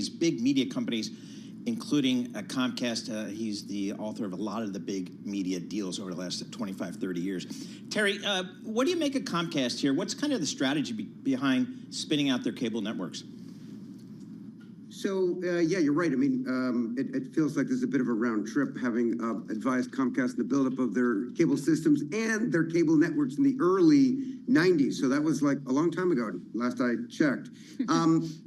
these big media companies, including Comcast. He's the author of a lot of the big media deals over the last 25, 30 years. Terry, what do you make of Comcast here? What's kind of the strategy behind spinning out their cable networks? So, yeah, you're right. I mean, it feels like there's a bit of a round trip having advised Comcast in the buildup of their cable systems and their cable networks in the early 90s. So that was like a long time ago, last I checked.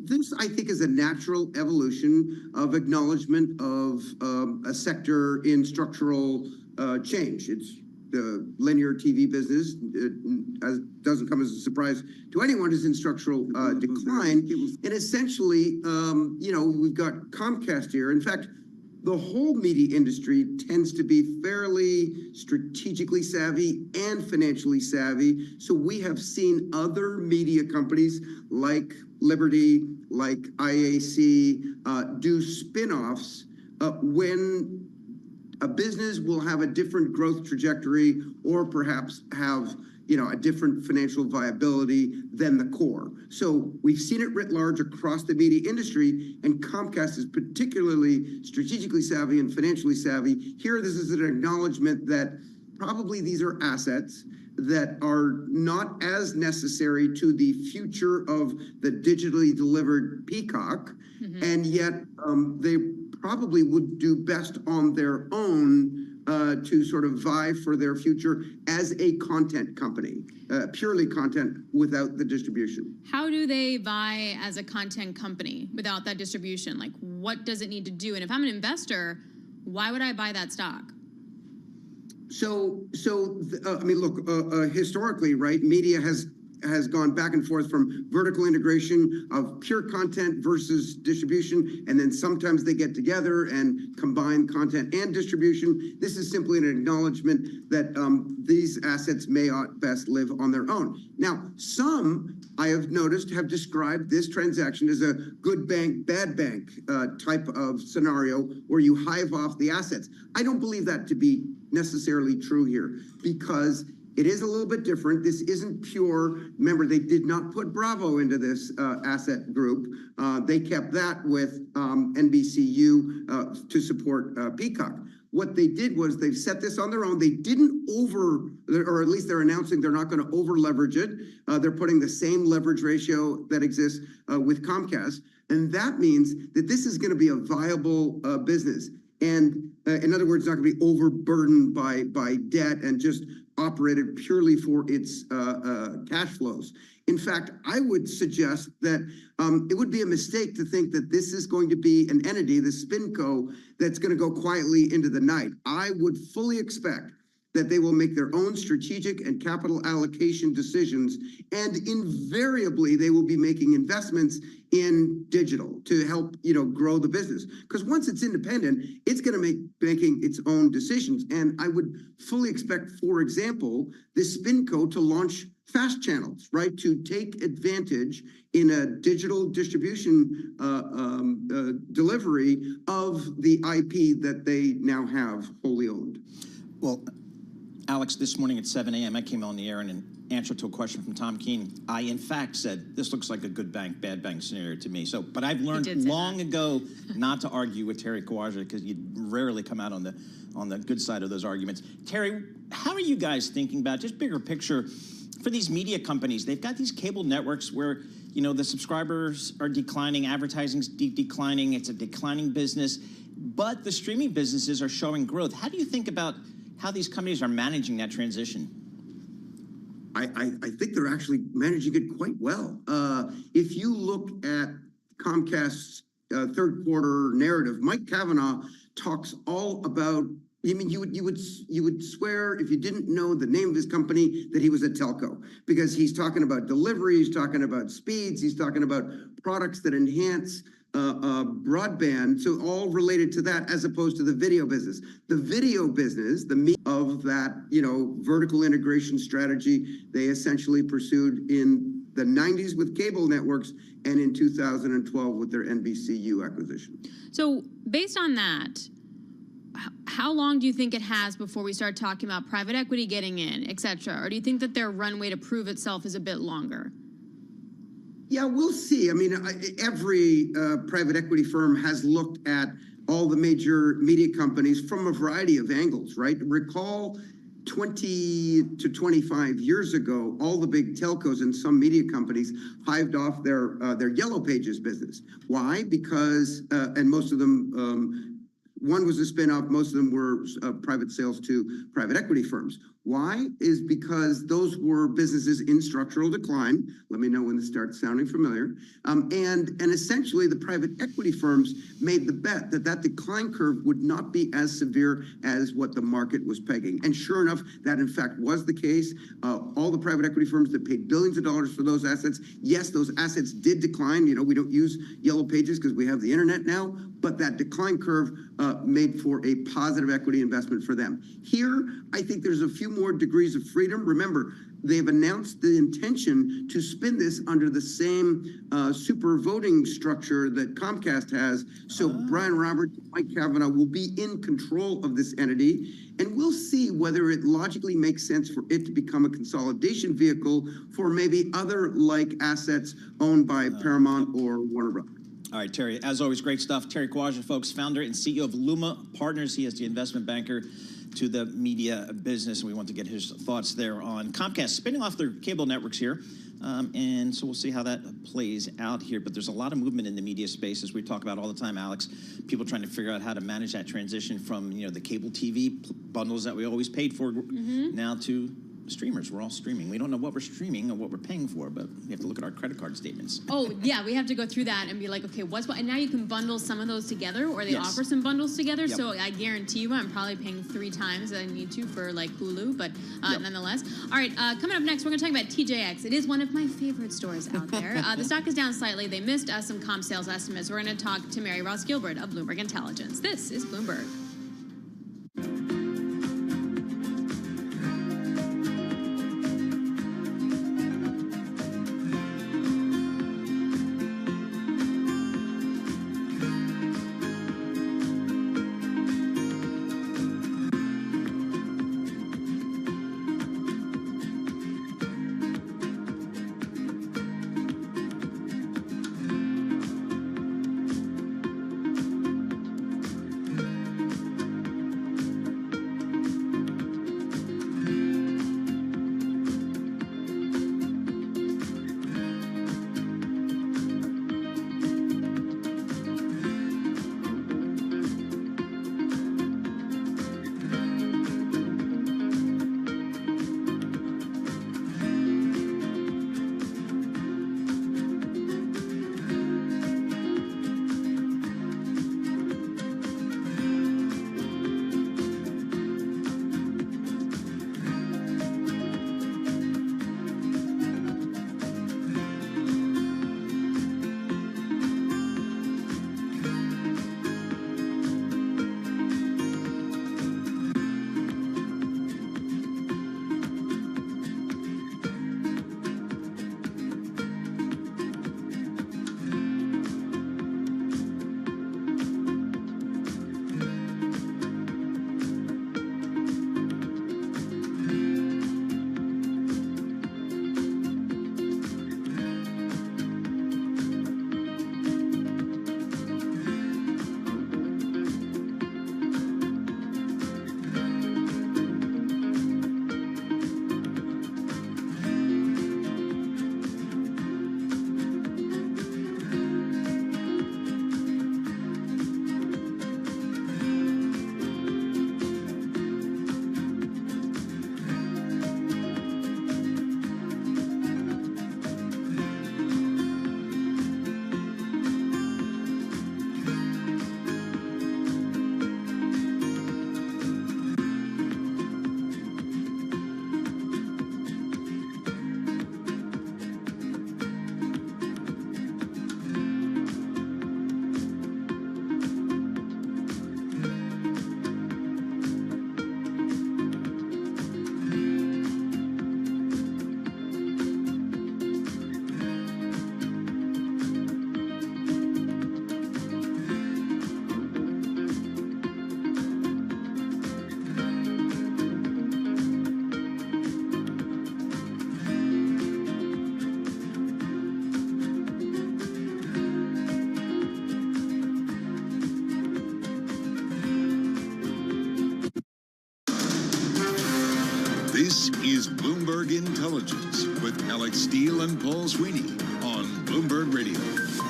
This, I think, is a natural evolution of acknowledgement of a sector in structural change. It's the linear TV business doesn't come as a surprise to anyone, is in structural decline. And essentially, you know, we've got Comcast here. In fact, the whole media industry tends to be fairly strategically savvy and financially savvy. So we have seen other media companies like Liberty, like IAC, do spin-offs when a business will have a different growth trajectory or perhaps have, you know, a different financial viability than the core. So we've seen it writ large across the media industry, and Comcast is particularly strategically savvy and financially savvy. Here, this is an acknowledgement that probably these are assets that are not as necessary to the future of the digitally delivered peacock, and yet they probably would do best on their own to sort of vie for their future as a content company, purely content without the distribution. How do they vie as a content company without that distribution? Like, what does it need to do? And if I'm an investor, why would I buy that stock? So I mean, look, historically, right, media has gone back and forth from vertical integration of pure content versus distribution, and then sometimes they get together and combine content and distribution. This is simply an acknowledgement that these assets may best live on their own. Now, some, I have noticed, have described this transaction as a good bank, bad bank type of scenario where you hive off the assets. I don't believe that to be necessarily true here, because it is a little bit different. This isn't pure. Remember, they did not put Bravo into this asset group. They kept that with NBCU to support Peacock. What they did was they've set this on their own. They didn't or at least they're announcing they're not going to over leverage it. They're putting the same leverage ratio that exists with Comcast. And that means that this is going to be a viable business. And in other words, not going to be overburdened by debt and just operated purely for its cash flows. In fact, I would suggest that it would be a mistake to think that this is going to be an entity, the SpinCo, that's going to go quietly into the night. I would fully expect that they will make their own strategic and capital allocation decisions, and invariably they will be making investments in digital to help, you know, grow the business. Because once it's independent, it's going to making its own decisions. And I would fully expect, for example, this SpinCo to launch fast channels, right, to take advantage in a digital distribution delivery of the IP that they now have wholly owned. Well, Alex, this morning at 7 a.m., I came on the air and in answer to a question from Tom Keene, I in fact said, this looks like a good bank, bad bank scenario to me. So, but I've learned long ago not to argue with Terry Kawaja, because you rarely come out on the good side of those arguments. Terry, how are you guys thinking about, just bigger picture, for these media companies? They've got these cable networks where, you know, the subscribers are declining, advertising's declining, it's a declining business, but the streaming businesses are showing growth. How do you think about how these companies are managing that transition? I think they're actually managing it quite well. If you look at Comcast's third quarter narrative, Mike Cavanaugh talks all about, I mean, you would swear if you didn't know the name of his company that he was a telco, because he's talking about delivery, he's talking about speeds, he's talking about products that enhance broadband, so all related to that, as opposed to the video business. The video business, the meat of that, you know, vertical integration strategy they essentially pursued in the 90s with cable networks and in 2012 with their NBCU acquisition. So based on that, how long do you think it has before we start talking about private equity getting in, et cetera? Or do you think that their runway to prove itself is a bit longer? Yeah, we'll see. I mean, every private equity firm has looked at all the major media companies from a variety of angles, right? Recall 20 to 25 years ago, all the big telcos and some media companies hived off their Yellow Pages business. Why? Because, and most of them, one was a spin-off, most of them were private sales to private equity firms. Why? Is because those were businesses in structural decline. Let me know when this starts sounding familiar. And essentially the private equity firms made the bet that that decline curve would not be as severe as what the market was pegging. And sure enough, that in fact was the case. All the private equity firms that paid billions of dollars for those assets, yes, those assets did decline. You know, we don't use Yellow Pages because we have the internet now, but that decline curve made for a positive equity investment for them. Here, I think there's a few more degrees of freedom. Remember, they've announced the intention to spin this under the same super voting structure that Comcast has. So Brian Roberts, Mike Kavanaugh will be in control of this entity. And we'll see whether it logically makes sense for it to become a consolidation vehicle for maybe other like assets owned by Paramount or Warner Brothers. All right, Terry, as always, great stuff. Terry Quaggia, folks, founder and CEO of Luma Partners. He is the investment banker to the media business, and we want to get his thoughts there on Comcast spinning off their cable networks here. And so we'll see how that plays out here. But there's a lot of movement in the media space, as we talk about all the time, Alex. People trying to figure out how to manage that transition from, you know, the cable TV bundles that we always paid for now to streamers. We're all streaming. We don't know what we're streaming or what we're paying for, but we have to look at our credit card statements. Oh, yeah, we have to go through that and be like, okay, what's what? And now you can bundle some of those together, or they offer some bundles together. Yep. So I guarantee you I'm probably paying 3 times that I need to for like Hulu, but nonetheless. All right, coming up next, we're going to talk about TJX. It is one of my favorite stores out there. The stock is down slightly. They missed some comp sales estimates. We're going to talk to Mary Ross Gilbert of Bloomberg Intelligence. This is Bloomberg. This is Bloomberg Intelligence with Alex Steele and Paul Sweeney on Bloomberg Radio.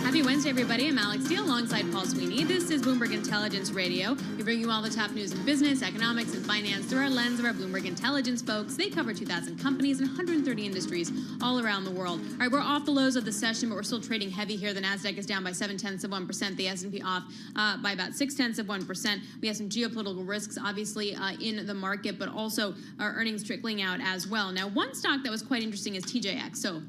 Happy Wednesday, everybody. I'm Alex Steele alongside Paul Sweeney. This is Bloomberg Intelligence Radio. We bring you all the top news in business, economics, and finance through our lens of our Bloomberg Intelligence folks. They cover 2,000 companies and 130 industries all around the world. All right, we're off the lows of the session, but we're still trading heavy here. The Nasdaq is down by 0.7%. The S&P off by about 0.6%. We have some geopolitical risks, obviously, in the market, but also our earnings trickling out as well. Now, one stock that was quite interesting is TJX. So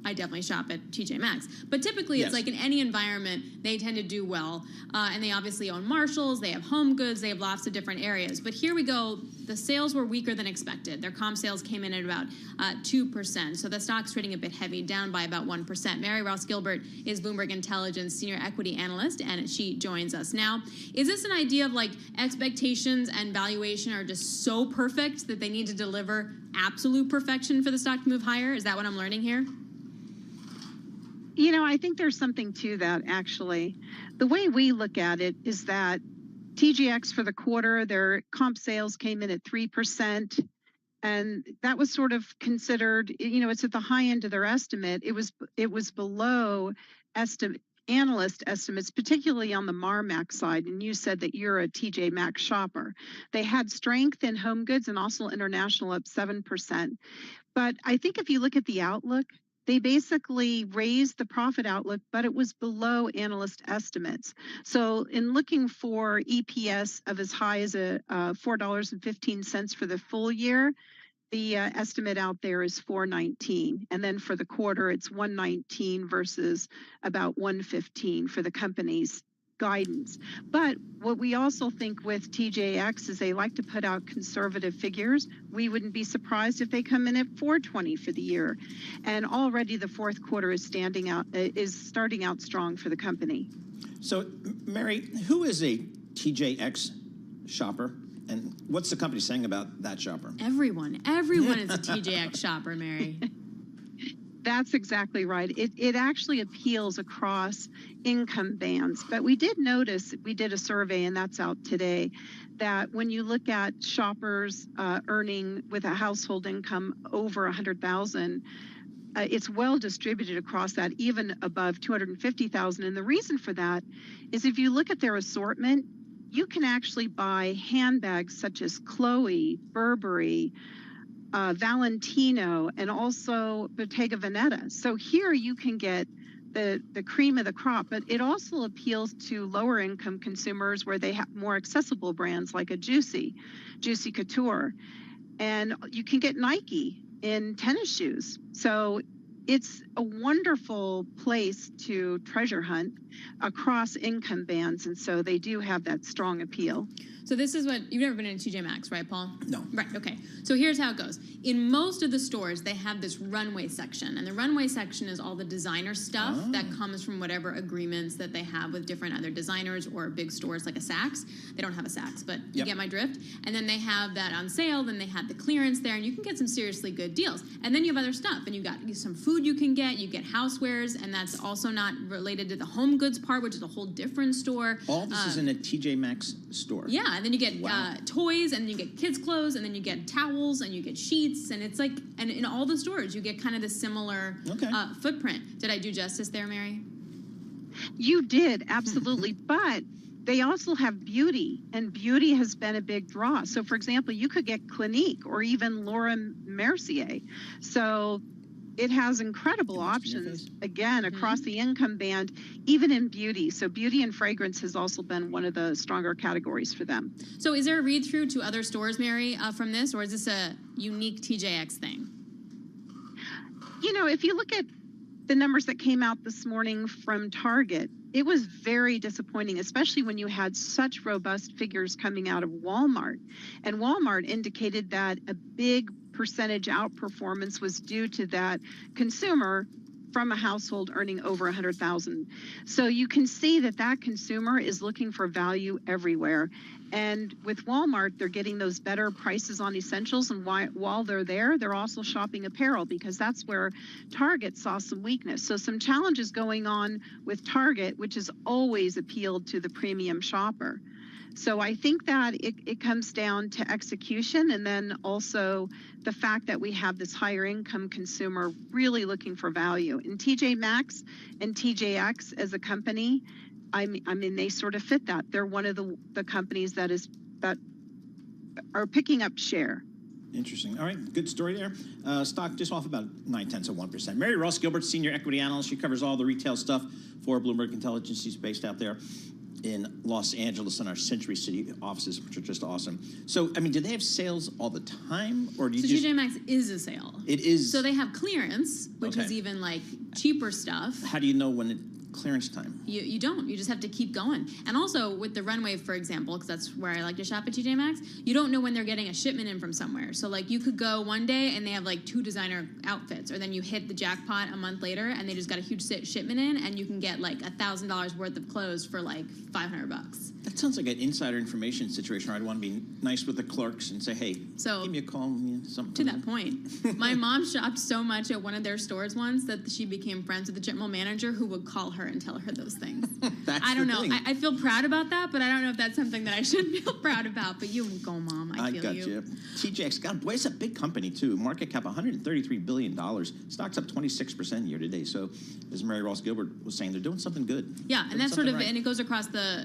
I definitely shop at TJ Maxx. But typically, it's like in any environment, they tend to do well. And they obviously own Marshalls, they have home goods, they have lots of different areas. But here we go. The sales were weaker than expected. Their comp sales came in at about 2%. So the stock's trading a bit heavy, down by about 1%. Mary Ross Gilbert is Bloomberg Intelligence Senior Equity Analyst, and she joins us now. Is this an idea of like expectations and valuation are just so perfect that they need to deliver absolute perfection for the stock to move higher? Is that what I'm learning here? You know, I think there's something to that, actually. The way we look at it is that TJX for the quarter, their comp sales came in at 3%. And that was sort of considered, you know, it's at the high end of their estimate. It was below analyst estimates, particularly on the Marmax side. And you said that you're a TJ Maxx shopper. They had strength in home goods and also international up 7%. But I think if you look at the outlook, they basically raised the profit outlook, but it was below analyst estimates. So in looking for EPS of as high as $4.15 for the full year, the estimate out there is $4.19. And then for the quarter, it's $1.19 versus about $1.15 for the company's guidance. But what we also think with TJX is they like to put out conservative figures. We wouldn't be surprised if they come in at $4.20 for the year. And already the fourth quarter is starting out strong for the company. So, Mary, who is a TJX shopper? And what's the company saying about that shopper? Everyone is a TJX shopper, Mary. That's exactly right. It actually appeals across income bands. But we did notice, we did a survey, and that's out today, that when you look at shoppers earning with a household income over $100,000, it's well distributed across that, even above $250,000. And the reason for that is if you look at their assortment, you can actually buy handbags such as Chloe, Burberry, Valentino, and also Bottega Veneta. So here you can get the cream of the crop, but it also appeals to lower income consumers where they have more accessible brands like a Juicy Couture. And you can get Nike in tennis shoes. So it's a wonderful place to treasure hunt across income bands. And so they do have that strong appeal. So this is what, you've never been in TJ Maxx, right, Paul? No. Right, okay. So here's how it goes. In most of the stores, they have this runway section. And the runway section is all the designer stuff that comes from whatever agreements that they have with different other designers or big stores like a Saks. They don't have a Saks, but you get my drift. And then they have that on sale. Then they have the clearance there. And you can get some seriously good deals. And then you have other stuff. And you got some food you can get. You get housewares. And that's also not related to the home goods part, which is a whole different store. All this is in a TJ Maxx store. Yeah. And then you get toys, and then you get kids' clothes, and then you get towels, and you get sheets, and it's like, and in all the stores, you get kind of the similar footprint. Did I do justice there, Mary? You did, absolutely. But they also have beauty, and beauty has been a big draw. So, for example, you could get Clinique or even Laura Mercier. So it has incredible options, again, across the income band, even in beauty. So beauty and fragrance has also been one of the stronger categories for them. So is there a read-through to other stores, Mary, from this, or is this a unique TJX thing? You know, if you look at the numbers that came out this morning from Target, it was very disappointing, especially when you had such robust figures coming out of Walmart. And Walmart indicated that a big percentage outperformance was due to that consumer from a household earning over $100,000. So you can see that that consumer is looking for value everywhere. And with Walmart, they're getting those better prices on essentials. And while they're there, they're also shopping apparel, because that's where Target saw some weakness. So some challenges going on with Target, which has always appealed to the premium shopper. So I think that it comes down to execution, and then also the fact that we have this higher income consumer really looking for value. And TJ Maxx and TJX as a company, I mean, they sort of fit that. They're one of the companies that are picking up share. Interesting. All right, good story there. Stock just off about 0.9%. Mary Ross Gilbert, senior equity analyst. She covers all the retail stuff for Bloomberg Intelligence. She's based out there in Los Angeles in our Century City offices, which are just awesome. So, I mean, do they have sales all the time, or do you just... TJ Maxx is a sale. It is... So they have clearance, which is even, like, cheaper stuff. How do you know when clearance time? You don't. You just have to keep going. And also with the runway, for example, because that's where I like to shop at TJ Maxx, you don't know when they're getting a shipment in from somewhere. So like you could go one day and they have like 2 designer outfits, or then you hit the jackpot a month later and they just got a huge shipment in, and you can get like $1,000 worth of clothes for like $500. That sounds like an insider information situation where I'd want to be nice with the clerks and say, hey, give me a call. Something. To that point, my mom shopped so much at one of their stores once that she became friends with the general manager who would call her and tell her those things. I don't know. I feel proud about that, but I don't know if that's something that I should feel proud about. But you go, Mom. I feel got you. TJX, God, boy, it's a big company, too. Market cap, $133 billion. Stock's up 26% year to date. So, as Mary Ross Gilbert was saying, they're doing something good. Yeah, and that's sort of, and it goes across the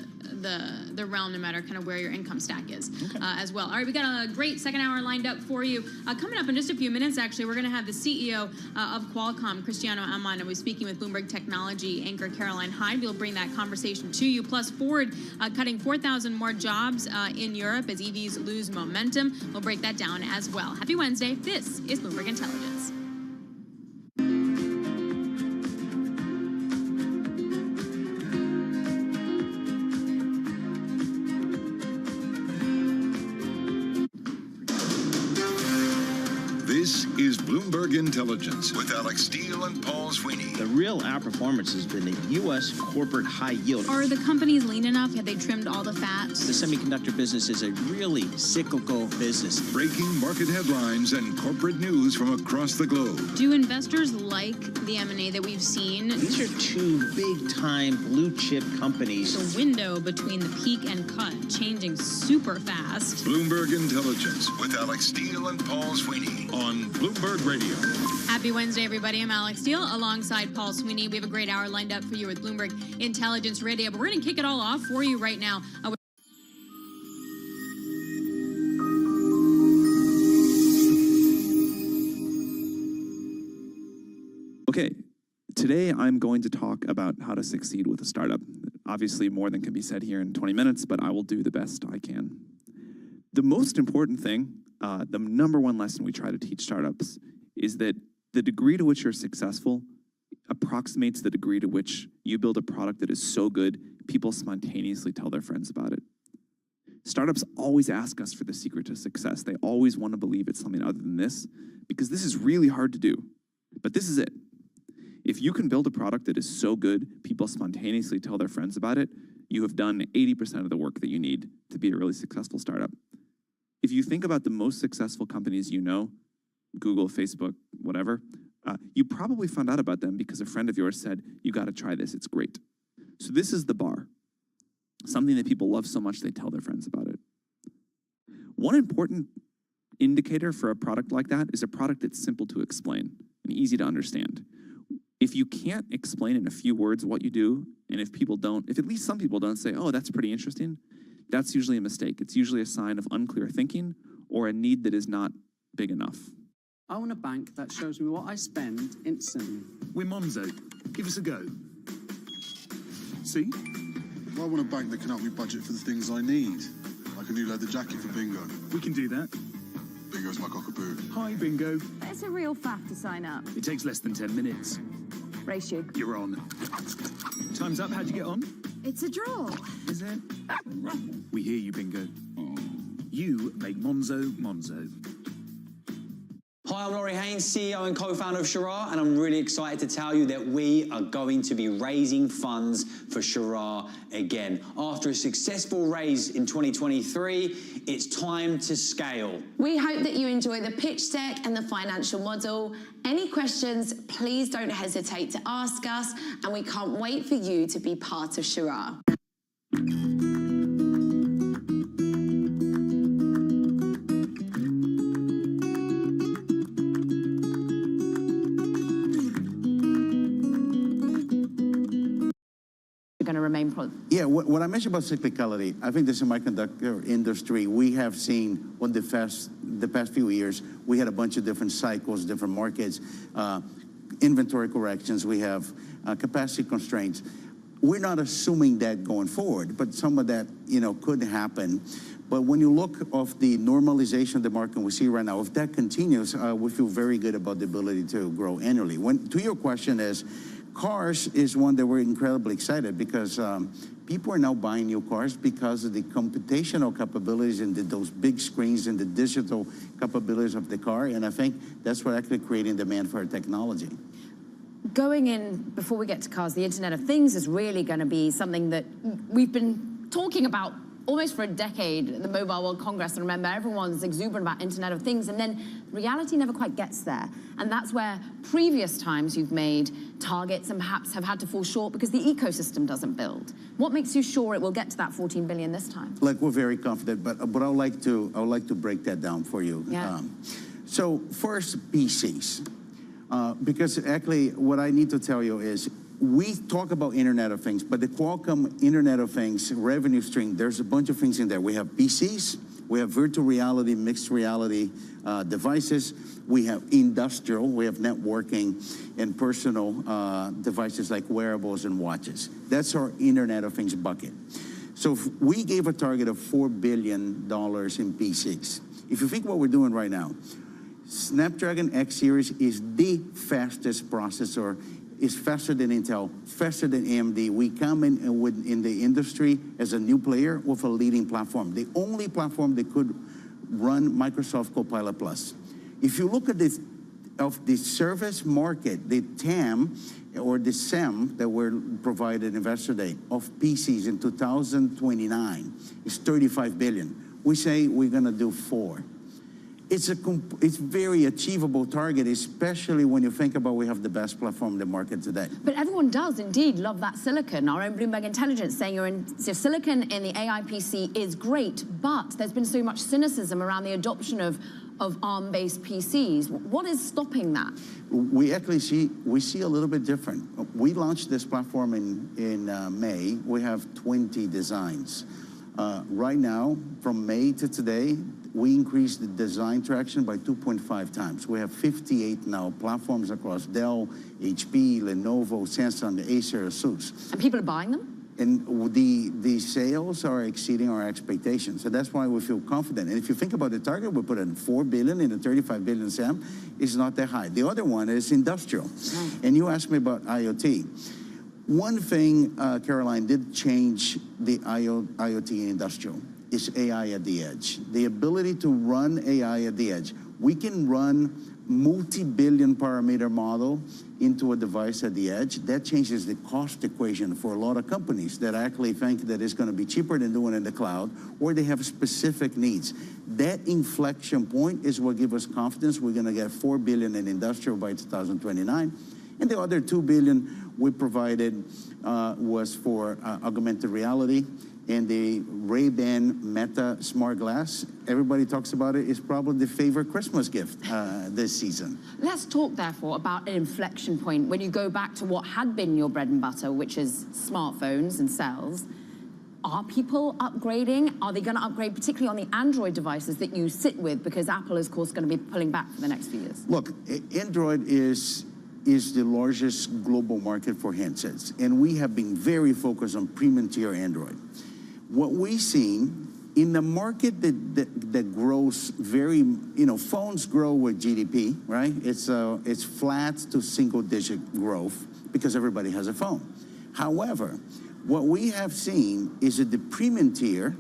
realm, no matter kind of where your income stack is as well. All right, we got a great second hour lined up for you. Coming up in just a few minutes, actually, we're going to have the CEO of Qualcomm, Cristiano Amon, and we're speaking with Bloomberg Technology anchor Caroline Hyde. We'll bring that conversation to you. Plus, Ford cutting 4,000 more jobs in Europe as EVs lose momentum. We'll break that down as well. Happy Wednesday. This is Bloomberg Intelligence. This is Bloomberg Intelligence with Alex Steele and Paul Sweeney. The real outperformance has been the U.S. corporate high yield. Are the companies lean enough? Have they trimmed all the fat? The semiconductor business is a really cyclical business. Breaking market headlines and corporate news from across the globe. Do investors like the M&A that we've seen? These are 2 big-time blue-chip companies. The window between the peak and cut changing super fast. Bloomberg Intelligence with Alex Steele and Paul Sweeney on Bloomberg Radio. Happy Wednesday, everybody. I'm Alex Steele alongside Paul Sweeney. We have a great hour lined up for you with Bloomberg Intelligence Radio, but we're going to kick it all off for you right now. Okay, today I'm going to talk about how to succeed with a startup. Obviously, more than can be said here in 20 minutes, but I will do the best I can. The most important thing, the number one lesson we try to teach startups is that the degree to which you're successful approximates the degree to which you build a product that is so good, people spontaneously tell their friends about it. Startups always ask us for the secret to success. They always want to believe it's something other than this, because this is really hard to do. But this is it. If you can build a product that is so good, people spontaneously tell their friends about it, you have done 80% of the work that you need to be a really successful startup. If you think about the most successful companies you know, Google, Facebook, whatever, you probably found out about them because a friend of yours said, you got to try this, it's great. So this is the bar. Something that people love so much they tell their friends about it. One important indicator for a product like that is a product that's simple to explain and easy to understand. If you can't explain in a few words what you do, and if at least some people don't say, oh, that's pretty interesting, that's usually a mistake. It's usually a sign of unclear thinking or a need that is not big enough. I want a bank that shows me what I spend instantly. We're Monzo. Give us a go. See? I want a bank that can help me budget for the things I need, like a new leather jacket for Bingo. We can do that. Bingo's my cockapoo. Hi, Bingo. It's a real faff to sign up. It takes less than 10 minutes. Race you. You're on. Time's up. How'd you get on? It's a draw. Is it? We hear you, Bingo. You make Monzo Monzo. Hi, I'm Laurie Haynes, CEO and co-founder of Shirar, and I'm really excited to tell you that we are going to be raising funds for Shirar again. After a successful raise in 2023, it's time to scale. We hope that you enjoy the pitch deck and the financial model. Any questions, please don't hesitate to ask us, and we can't wait for you to be part of Shirar. what I mentioned about cyclicality, I think the semiconductor industry, we have seen on the past few years, we had a bunch of different cycles, different markets, inventory corrections, we have capacity constraints. We're not assuming that going forward, but some of that, could happen. But when you look of the normalization of the market we see right now, if that continues, we feel very good about the ability to grow annually. To your question is, cars is one that we're incredibly excited because people are now buying new cars because of the computational capabilities and those big screens and the digital capabilities of the car. And I think that's what actually creating demand for our technology. Going in, before we get to cars, the Internet of Things is really going to be something that we've been talking about almost for a decade at the Mobile World Congress. And remember, everyone's exuberant about Internet of Things, and then reality never quite gets there. And that's where previous times you've made targets and perhaps have had to fall short because the ecosystem doesn't build. What makes you sure it will get to that 14 billion this time? Like, we're very confident, but I would like to break that down for you. Yeah. So first, PCs. Because actually, what I need to tell you is, we talk about Internet of Things, but the Qualcomm Internet of Things revenue stream, there's a bunch of things in there. We have PCs, we have virtual reality, mixed reality devices, we have industrial, we have networking and personal devices like wearables and watches. That's our Internet of Things bucket. So we gave a target of $4 billion in PCs. If you think what we're doing right now, Snapdragon X Series is the fastest processor. It's faster than Intel, faster than AMD. We come in the industry as a new player with a leading platform. The only platform that could run Microsoft Copilot+. If you look at this, of the service market, the TAM or the SEM that were provided Investor Day of PCs in 2029 is 35 billion. We say we're gonna do 4. It's very achievable target, especially when you think about we have the best platform in the market today. But everyone does indeed love that silicon. Our own Bloomberg Intelligence saying your silicon in the AI PC is great, but there's been so much cynicism around the adoption of ARM-based PCs. What is stopping that? We actually see a little bit different. We launched this platform in May. We have 20 designs. Right now, from May to today, we increased the design traction by 2.5 times. We have 58 now platforms across Dell, HP, Lenovo, Samsung, Acer, ASUS. And people are buying them? And the sales are exceeding our expectations. So that's why we feel confident. And if you think about the target, we put in $4 billion in the 35 billion SAM, is not that high. The other one is industrial. Right. And you asked me about IoT. One thing, Caroline, did change the IoT in industrial is AI at the edge. The ability to run AI at the edge. We can run multi-billion parameter model into a device at the edge. That changes the cost equation for a lot of companies that actually think that it's gonna be cheaper than doing it in the cloud, or they have specific needs. That inflection point is what gives us confidence we're gonna get $4 billion in industrial by 2029. And the other $2 billion we provided was for augmented reality. And the Ray-Ban Meta Smart Glass, everybody talks about it, is probably the favorite Christmas gift this season. Let's talk, therefore, about an inflection point. When you go back to what had been your bread and butter, which is smartphones and cells, are people upgrading? Are they going to upgrade, particularly on the Android devices that you sit with? Because Apple is, of course, going to be pulling back for the next few years. Look, Android is the largest global market for handsets. And we have been very focused on premium tier Android. What we've seen in the market that grows very, phones grow with GDP, right? It's flat to single digit growth because everybody has a phone. However, what we have seen is that the premium tier,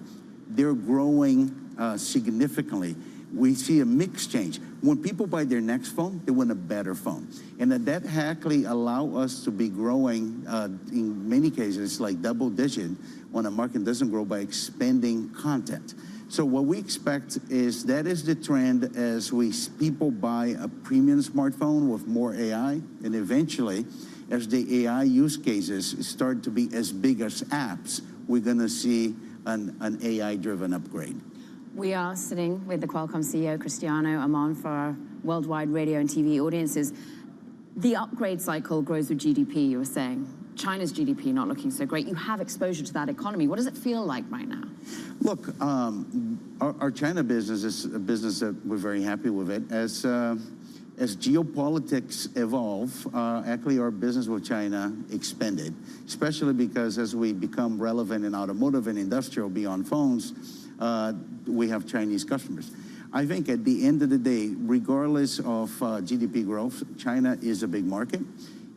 they're growing significantly. We see a mix change. When people buy their next phone, they want a better phone. And that actually allow us to be growing, in many cases, like double digit when a market doesn't grow by expanding content. So what we expect is that is the trend as people buy a premium smartphone with more AI, and eventually, as the AI use cases start to be as big as apps, we're gonna see an AI-driven upgrade. We are sitting with the Qualcomm CEO, Cristiano Amon, for our worldwide radio and TV audiences. The upgrade cycle grows with GDP, you were saying. China's GDP not looking so great. You have exposure to that economy. What does it feel like right now? Look, our China business is a business that we're very happy with it. As geopolitics evolve, actually our business with China expanded, especially because as we become relevant in automotive and industrial beyond phones, we have Chinese customers. I think at the end of the day, regardless of GDP growth, China is a big market.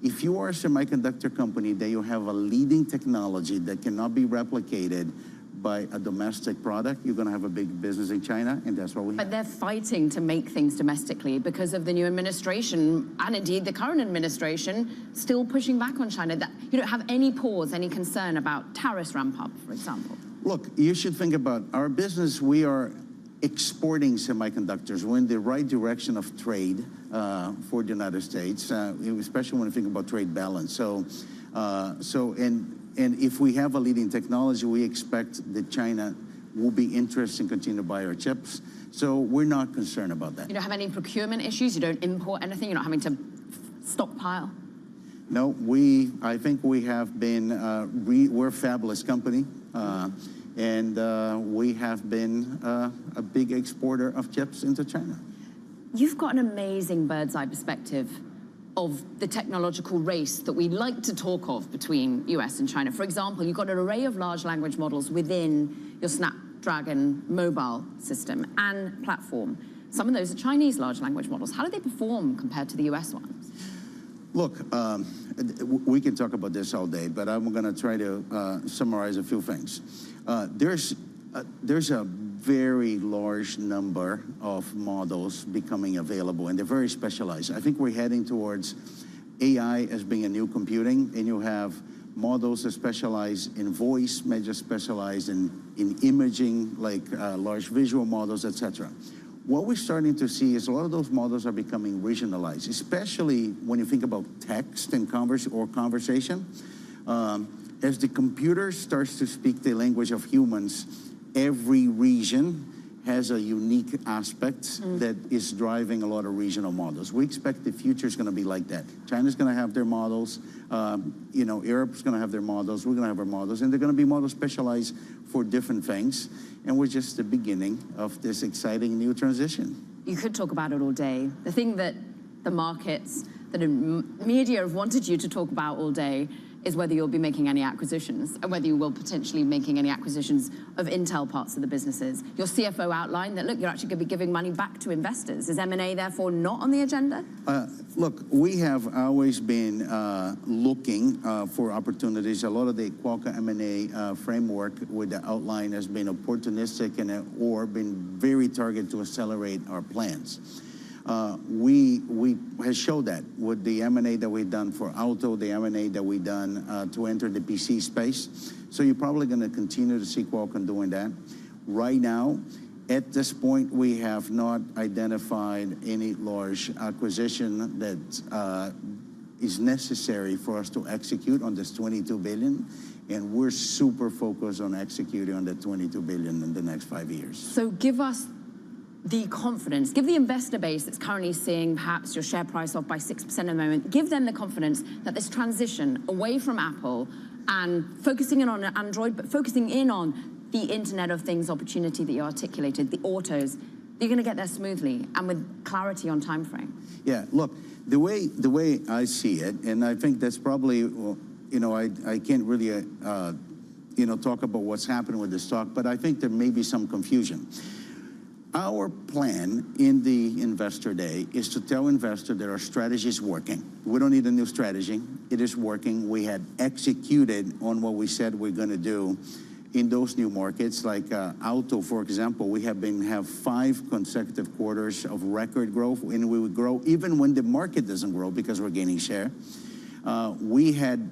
If you are a semiconductor company that you have a leading technology that cannot be replicated by a domestic product, you're going to have a big business in China, and that's what we have. But they're fighting to make things domestically because of the new administration, and indeed the current administration, still pushing back on China. That you don't have any pause, any concern about tariffs ramp up, for example? Look, you should think about our business. We are exporting semiconductors. We're in the right direction of trade for the United States, especially when you think about trade balance. And if we have a leading technology, we expect that China will be interested in continuing to buy our chips. So we're not concerned about that. You don't have any procurement issues? You don't import anything? You're not having to stockpile? No, I think we have been, we're a fabulous company. And we have been a big exporter of chips into China. You've got an amazing bird's eye perspective of the technological race that we like to talk of between US and China. For example, you've got an array of large language models within your Snapdragon mobile system and platform. Some of those are Chinese large language models. How do they perform compared to the US ones? Look, we can talk about this all day, but I'm going to try to summarize a few things. There's a very large number of models becoming available, and they're very specialized. I think we're heading towards AI as being a new computing, and you have models that specialize in voice, major specialize in imaging, like large visual models, etc. What we're starting to see is a lot of those models are becoming regionalized, especially when you think about text and conversation. As the computer starts to speak the language of humans, every region has a unique aspect that is driving a lot of regional models. We expect the future is going to be like that. China's going to have their models. Europe's going to have their models. We're going to have our models. And they're going to be models specialized for different things. And we're just the beginning of this exciting new transition. You could talk about it all day. The thing that the markets, that the media have wanted you to talk about all day is whether you'll be making any acquisitions and whether you will potentially be making any acquisitions of Intel parts of the businesses. Your CFO outlined that, look, you're actually going to be giving money back to investors. Is M&A therefore not on the agenda? Look, we have always been looking for opportunities. A lot of the Qualcomm M&A framework with the outline has been opportunistic or been very targeted to accelerate our plans. We has showed that with the M&A that we've done for auto, the M&A that we've done to enter the PC space. So you're probably going to continue to see Qualcomm doing that. Right now, at this point, we have not identified any large acquisition that is necessary for us to execute on this $22 billion. And we're super focused on executing on that $22 billion in the next 5 years. So give us the confidence, give the investor base that's currently seeing perhaps your share price off by 6% at the moment, give them the confidence that this transition away from Apple and focusing in on Android, but focusing in on the Internet of Things opportunity that you articulated, the autos, you're going to get there smoothly and with clarity on time frame. Yeah, look, the way I see it, and I think that's probably, I can't really, talk about what's happening with the stock, but I think there may be some confusion. Our plan in the Investor Day is to tell investors that our strategy is working. We don't need a new strategy. It is working. We had executed on what we said we're going to do in those new markets, like auto, for example. We have 5 consecutive quarters of record growth, and we would grow even when the market doesn't grow because we're gaining share. We had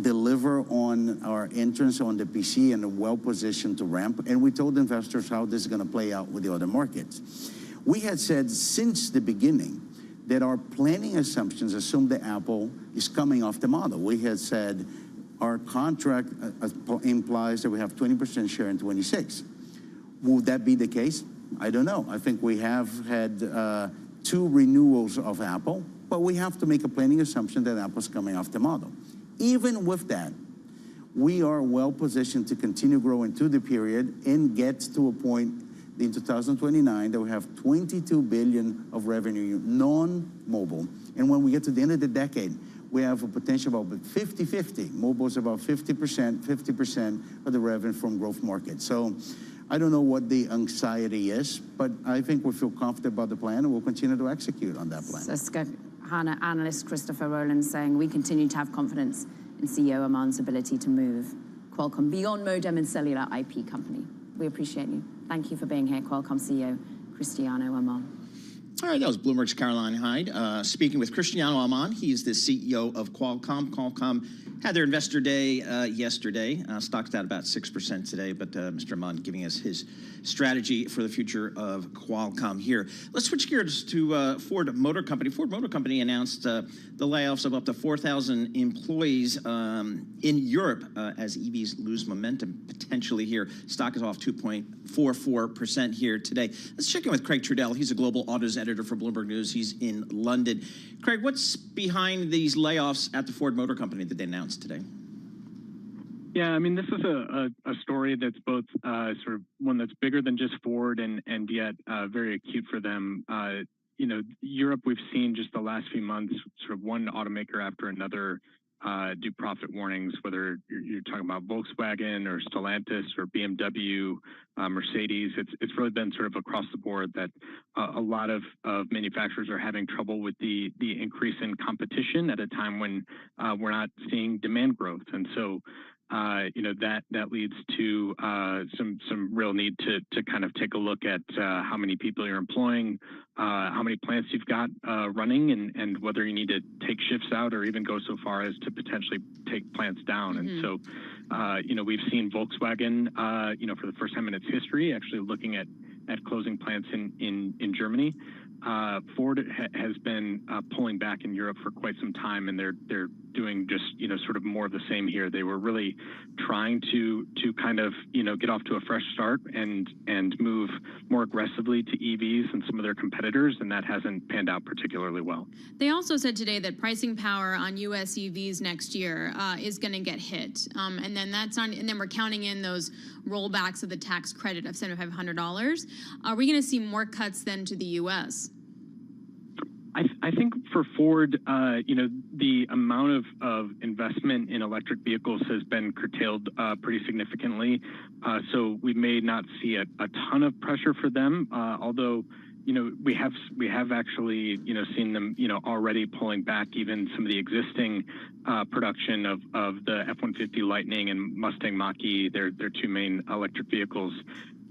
deliver on our entrance on the PC and are well positioned to ramp. And we told investors how this is going to play out with the other markets. We had said since the beginning that our planning assumptions assume that Apple is coming off the model. We had said our contract implies that we have 20% share in 26. Will that be the case? I don't know. I think we have had 2 renewals of Apple, but we have to make a planning assumption that Apple's coming off the model. Even with that, we are well positioned to continue growing through the period and get to a point in 2029 that we have $22 billion of revenue non-mobile. And when we get to the end of the decade, we have a potential of about 50-50. Mobile is about 50% of the revenue from growth markets. So I don't know what the anxiety is, but I think we feel confident about the plan and we'll continue to execute on that plan. So HANA analyst Christopher Rowland saying we continue to have confidence in CEO Aman's ability to move Qualcomm beyond modem and cellular IP company. We appreciate you. Thank you for being here, Qualcomm CEO Cristiano Amon. All right, that was Bloomberg's Caroline Hyde speaking with Cristiano Amon. He's the CEO of Qualcomm. Qualcomm had their investor day yesterday. Stock's down about 6% today, but Mr. Amon giving us his strategy for the future of Qualcomm here. Let's switch gears to Ford Motor Company. Ford Motor Company announced the layoffs of up to 4,000 employees in Europe as EVs lose momentum potentially here. Stock is off 2.44% here today. Let's check in with Craig Trudell. He's a global autos editor for Bloomberg News. He's in London. Craig, what's behind these layoffs at the Ford Motor Company that they announced today? Yeah, I mean, this is a story that's both sort of one that's bigger than just Ford and yet very acute for them. You know, Europe, we've seen just the last few months, sort of one automaker after another do profit warnings, whether you're talking about Volkswagen or Stellantis or BMW, Mercedes. It's really been sort of across the board that a lot of manufacturers are having trouble with the increase in competition at a time when we're not seeing demand growth. And so, you know, that leads to some real need to kind of take a look at how many people you're employing, how many plants you've got running, and whether you need to take shifts out or even go so far as to potentially take plants down. And so, you know, we've seen Volkswagen, you know, for the first time in its history, actually looking at closing plants in Germany. Ford has been pulling back in Europe for quite some time, and they're doing just, you know, sort of more of the same here. They were really trying to kind of, you know, get off to a fresh start and move more aggressively to EVs and some of their competitors, and that hasn't panned out particularly well. They also said today that pricing power on U.S. EVs next year is going to get hit, and then we're counting in those rollbacks of the tax credit of $7,500. Are we going to see more cuts then to the U.S.? I think for Ford, you know, the amount of investment in electric vehicles has been curtailed pretty significantly. So we may not see a ton of pressure for them, although, you know, we have actually, you know, seen them, you know, already pulling back even some of the existing production of the F-150 Lightning and Mustang Mach-E, their two main electric vehicles.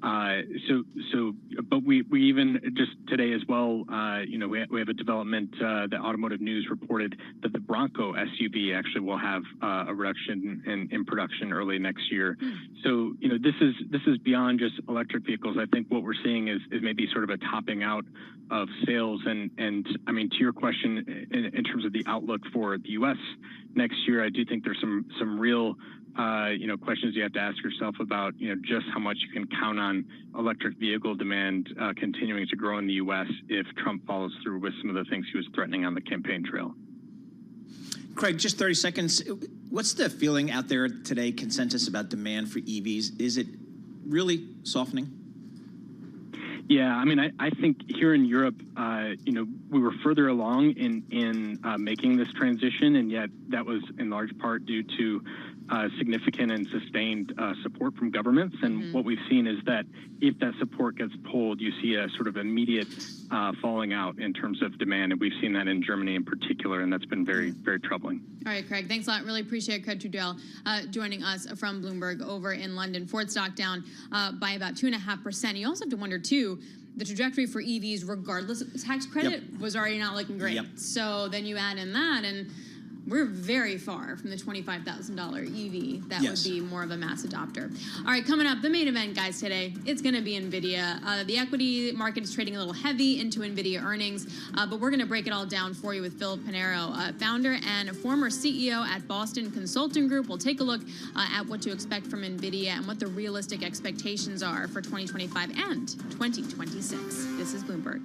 But we even just today as well, you know, we have a development. The Automotive News reported that the Bronco SUV actually will have a reduction in production early next year. So, you know, this is beyond just electric vehicles. I think what we're seeing is maybe sort of a topping out of sales. And I mean, to your question, in terms of the outlook for the U.S. next year, I do think there's some real you know, questions you have to ask yourself about, you know, just how much you can count on electric vehicle demand continuing to grow in the U.S. if Trump follows through with some of the things he was threatening on the campaign trail. Craig, just 30 seconds. What's the feeling out there today, consensus about demand for EVs? Is it really softening? Yeah, I mean, I think here in Europe, you know, we were further along in making this transition, and yet that was in large part due to significant and sustained support from governments. And what we've seen is that if that support gets pulled, you see a sort of immediate falling out in terms of demand. And we've seen that in Germany in particular, and that's been very, very troubling. All right, Craig, thanks a lot. Really appreciate Craig Trudell joining us from Bloomberg over in London. Ford stock down by about 2.5%. You also have to wonder, too, the trajectory for EVs, regardless of the tax credit, was already not looking great. So then you add in that, and we're very far from the $25,000 EV that would be more of a mass adopter. All right, coming up, the main event, guys, today, it's going to be NVIDIA. The equity market is trading a little heavy into NVIDIA earnings, but we're going to break it all down for you with Philip Pinheiro, founder and former CEO at Boston Consulting Group. We'll take a look at what to expect from NVIDIA and what the realistic expectations are for 2025 and 2026. This is Bloomberg.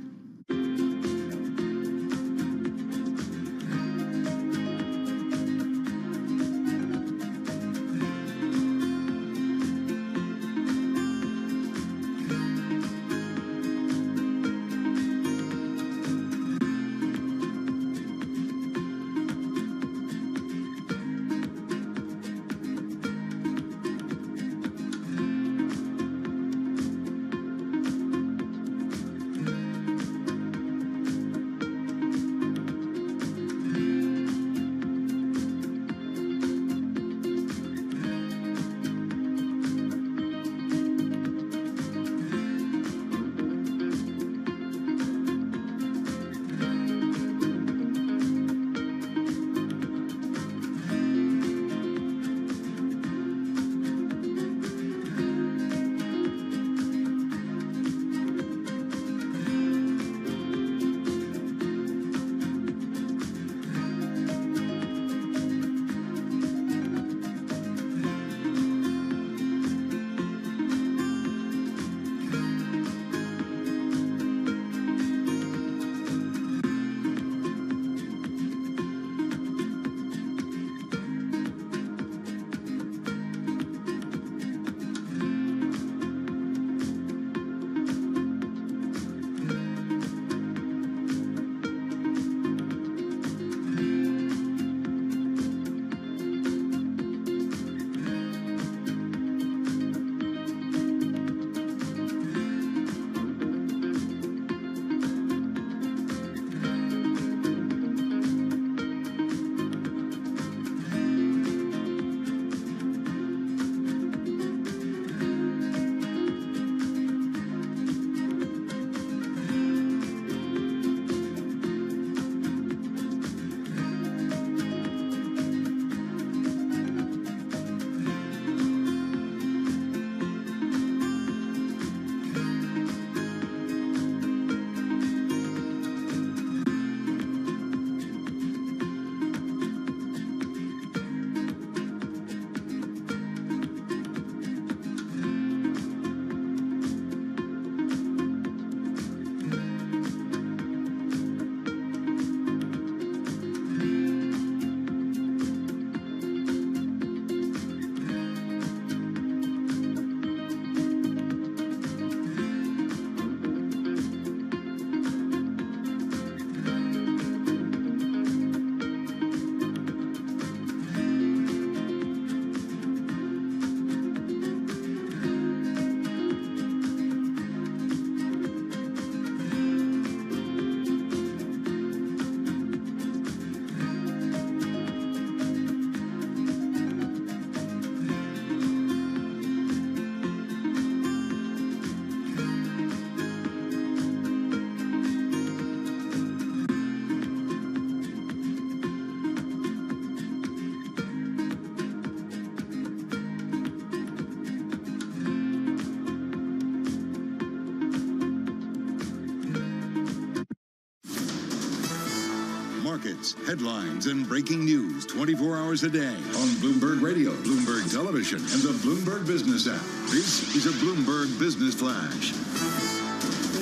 markets, headlines, and breaking news 24 hours a day on Bloomberg Radio, Bloomberg Television, and the Bloomberg Business app. This is a Bloomberg Business Flash.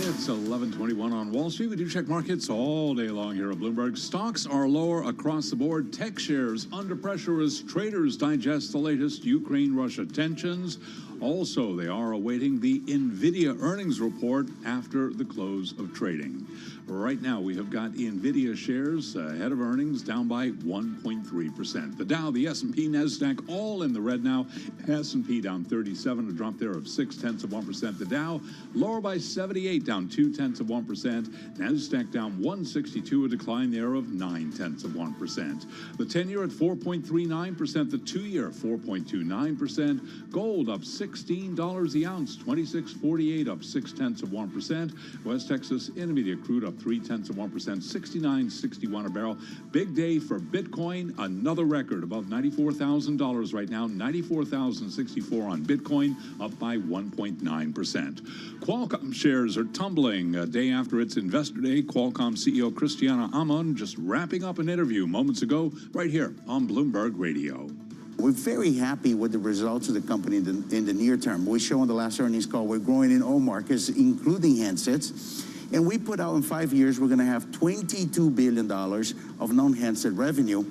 It's 11:21 on Wall Street. We do check markets all day long here at Bloomberg. Stocks are lower across the board. Tech shares under pressure as traders digest the latest Ukraine-Russia tensions. Also, they are awaiting the NVIDIA earnings report after the close of trading. Right now, we have got NVIDIA shares ahead of earnings, down by 1.3%. The Dow, the S&P, NASDAQ, all in the red now. S&P down 37, a drop there of 0.6%. The Dow lower by 78, down 0.2%. NASDAQ down 162, a decline there of 0.9%. The 10-year at 4.39%. The 2-year 4.29%. Gold up $16 the ounce, 26.48, up 0.6%. West Texas Intermediate crude up 0.3%, 69.61 a barrel. Big day for Bitcoin, another record above $94,000 right now, 94,064 on Bitcoin, up by 1.9%. Qualcomm shares are tumbling a day after its investor day. Qualcomm CEO Cristiano Amon just wrapping up an interview moments ago right here on Bloomberg Radio. We're very happy with the results of the company in the near term. We show on the last earnings call we're growing in all markets, including handsets. And we put out in 5 years, we're going to have $22 billion of non-handset revenue.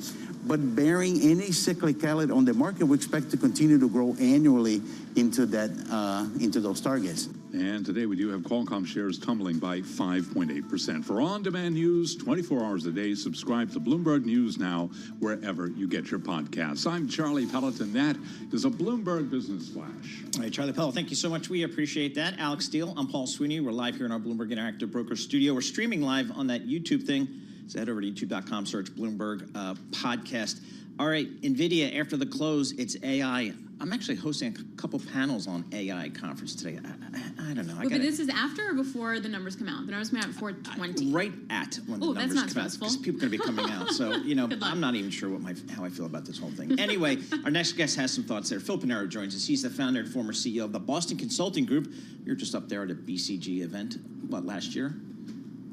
But bearing any cyclicality on the market, we expect to continue to grow annually into those targets. And today we do have Qualcomm shares tumbling by 5.8%. For on-demand news, 24 hours a day, subscribe to Bloomberg News Now, wherever you get your podcasts. I'm Charlie Pelleton. That is a Bloomberg Business Flash. All right, Charlie Pelleton, thank you so much. We appreciate that. Alex Steele, I'm Paul Sweeney. We're live here in our Bloomberg Interactive Broker studio. We're streaming live on that YouTube thing. So head over to youtube.com, search Bloomberg Podcast. All right, NVIDIA, after the close, it's AI. I'm actually hosting a couple panels on AI conference today. I don't know. But this is after or before the numbers come out? The numbers come out at 4:20. Right at when the numbers come out, because people are going to be coming out. So, you know, I'm not even sure how I feel about this whole thing. Anyway, our next guest has some thoughts there. Phil Pinero joins us. He's the founder and former CEO of the Boston Consulting Group. You're just up there at a BCG event, what, last year?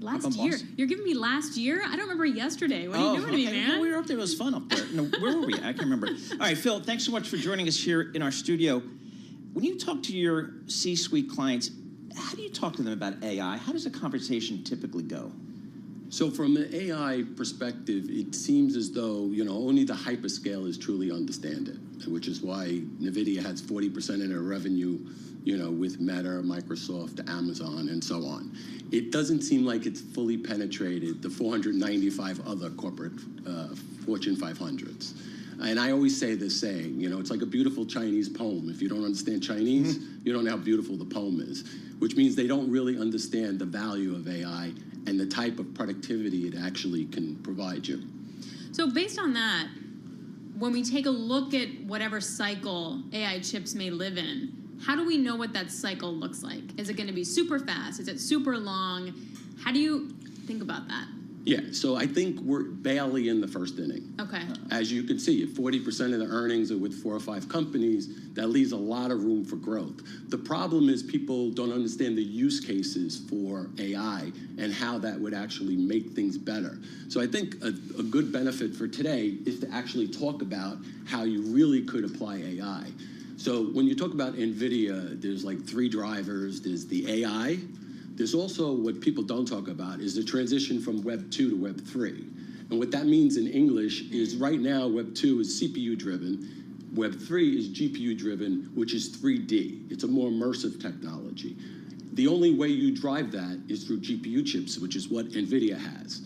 Last year? You're giving me last year? I don't remember yesterday. What are you doing to me, man? Well, we were up there. It was fun up there. No, where were we? I can't remember. All right, Phil, thanks so much for joining us here in our studio. When you talk to your C-suite clients, how do you talk to them about AI? How does a conversation typically go? So from an AI perspective, it seems as though, you know, only the hyperscalers truly understand it, which is why NVIDIA has 40% of their revenue, you know, with Meta, Microsoft, Amazon, and so on. It doesn't seem like it's fully penetrated the 495 other corporate Fortune 500s. And I always say this saying, you know, it's like a beautiful Chinese poem. If you don't understand Chinese, you don't know how beautiful the poem is, which means they don't really understand the value of AI and the type of productivity it actually can provide you. So based on that, when we take a look at whatever cycle AI chips may live in, how do we know what that cycle looks like? Is it going to be super fast? Is it super long? How do you think about that? Yeah, so I think we're barely in the first inning. Okay. As you can see, if 40% of the earnings are with 4 or 5 companies, that leaves a lot of room for growth. The problem is people don't understand the use cases for AI and how that would actually make things better. So I think a good benefit for today is to actually talk about how you really could apply AI. So when you talk about NVIDIA, there's like 3 drivers. There's the AI. There's also what people don't talk about is the transition from Web 2 to Web 3. And what that means in English is right now Web 2 is CPU driven. Web 3 is GPU driven, which is 3D. It's a more immersive technology. The only way you drive that is through GPU chips, which is what NVIDIA has.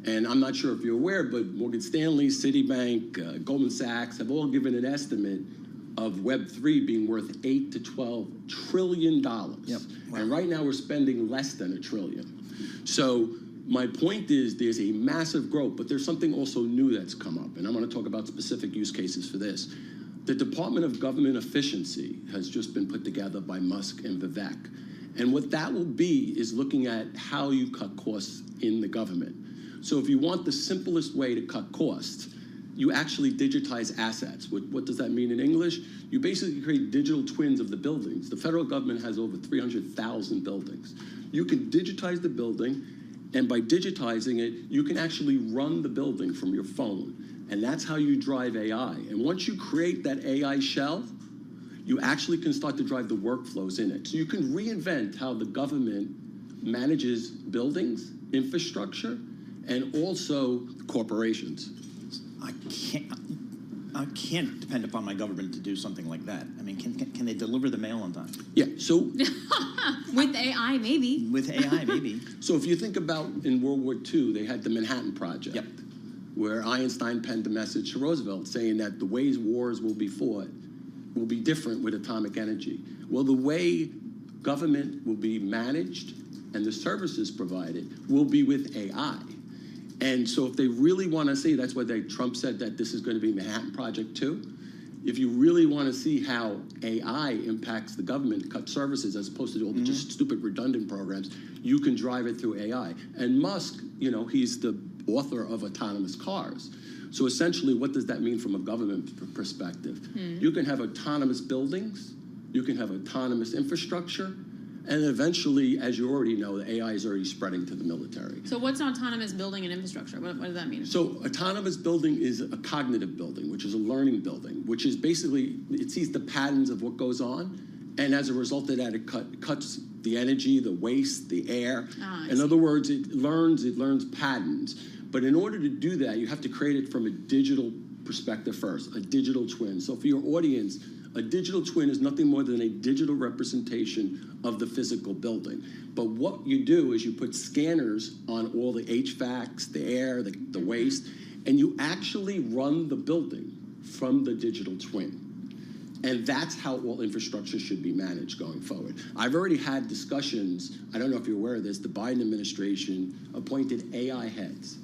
And I'm not sure if you're aware, but Morgan Stanley, Citibank, Goldman Sachs have all given an estimate of Web 3 being worth $8 to $12 trillion. Yep. Wow. And right now we're spending less than $1 trillion. So my point is there's a massive growth, but there's something also new that's come up. And I'm going to talk about specific use cases for this. The Department of Government Efficiency has just been put together by Musk and Vivek. And what that will be is looking at how you cut costs in the government. So if you want the simplest way to cut costs, you actually digitize assets. What does that mean in English? You basically create digital twins of the buildings. The federal government has over 300,000 buildings. You can digitize the building, And by digitizing it, you can actually run the building from your phone. And that's how you drive AI. And once you create that AI shell, you actually can start to drive the workflows in it. So you can reinvent how the government manages buildings, infrastructure, and also corporations. I can't depend upon my government to do something like that. I mean, can they deliver the mail on time? Yeah, so... With AI, maybe. With AI, maybe. So if you think about in World War II, they had the Manhattan Project, yep, where Einstein penned a message to Roosevelt saying that the ways wars will be fought will be different with atomic energy. Well, the way government will be managed and the services provided will be with AI. And so if they really want to see, that's why Trump said that this is going to be Manhattan Project 2. If you really want to see how AI impacts the government, cut services, as opposed to all the just stupid redundant programs, you can drive it through AI. And Musk, you know, he's the author of autonomous cars. So essentially, what does that mean from a government perspective? You can have autonomous buildings, you can have autonomous infrastructure, and eventually, as you already know, the AI is already spreading to the military. So what's autonomous building and infrastructure? What does that mean? So autonomous building is a cognitive building, which is a learning building, which is basically, it sees the patterns of what goes on, and as a result of that, it cuts the energy, the waste, the air. In other words, it learns patterns. But in order to do that, you have to create it from a digital perspective first, a digital twin. So for your audience, a digital twin is nothing more than a digital representation of the physical building. But what you do is you put scanners on all the HVACs, the air, the waste, and you actually run the building from the digital twin. And that's how all infrastructure should be managed going forward. I've already had discussions, I don't know if you're aware of this, the Biden administration appointed AI heads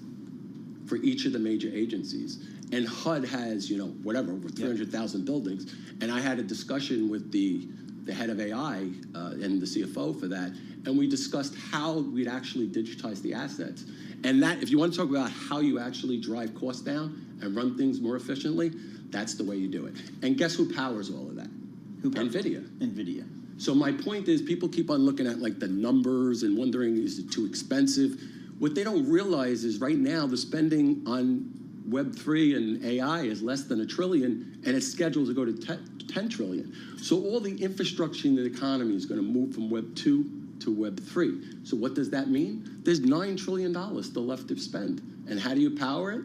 for each of the major agencies. And HUD has, you know, whatever, over 300,000 buildings. And I had a discussion with the head of AI and the CFO for that. And we discussed how we'd actually digitize the assets. And that, if you want to talk about how you actually drive costs down and run things more efficiently, that's the way you do it. And guess who powers all of that? NVIDIA. NVIDIA. So my point is, people keep on looking at like the numbers and wondering, is it too expensive? What they don't realize is right now the spending on Web3 and AI is less than $1 trillion, and it's scheduled to go to 10 trillion. So all the infrastructure in the economy is going to move from Web 2 to Web 3. So what does that mean? There's $9 trillion still left to spend. And how do you power it?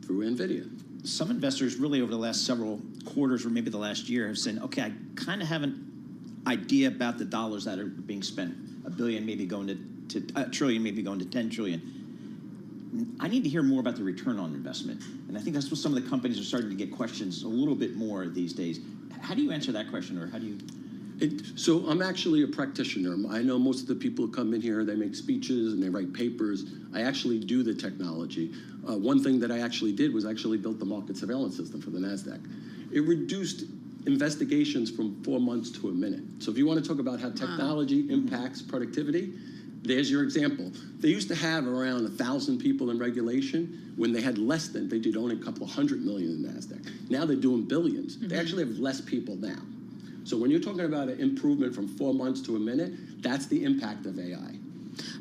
Through NVIDIA. Some investors really over the last several quarters or maybe the last year have said, okay, I kind of have an idea about the dollars that are being spent. $1 billion maybe going to $1 trillion, maybe going to 10 trillion. I need to hear more about the return on investment. And I think that's what some of the companies are starting to get questions a little bit more these days. How do you answer that question, or how do you? So I'm actually a practitioner. I know most of the people who come in here, they make speeches and they write papers. I actually do the technology. One thing that I actually did was actually built the market surveillance system for the NASDAQ. It reduced investigations from 4 months to a minute. So if you want to talk about how technology impacts productivity, there's your example. They used to have around 1,000 people in regulation when they had less than, they did only a couple 100 million in NASDAQ. Now they're doing billions. They actually have less people now. So when you're talking about an improvement from 4 months to a minute, that's the impact of AI.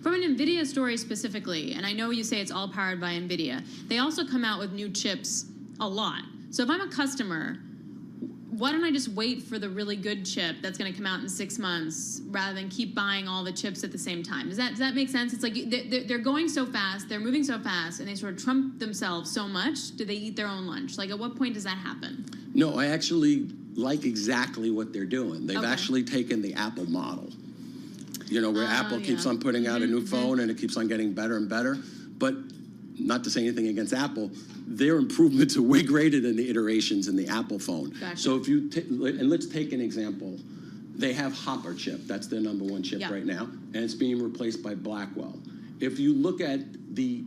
From an NVIDIA story specifically, and I know you say it's all powered by NVIDIA, they also come out with new chips a lot. So if I'm a customer, why don't I just wait for the really good chip that's going to come out in 6 months rather than keep buying all the chips at the same time? Does that make sense? It's like they're going so fast, they're moving so fast, and they sort of trump themselves so much. Do they eat their own lunch? Like, at what point does that happen? No, I actually like exactly what they're doing. They've actually taken the Apple model. You know, where Apple keeps on putting out a new phone and it keeps on getting better and better. But not to say anything against Apple, their improvements are way greater than the iterations in the Apple phone. Gotcha. So if you, and let's take an example. They have Hopper chip, that's their #1 chip right now, and it's being replaced by Blackwell. If you look at the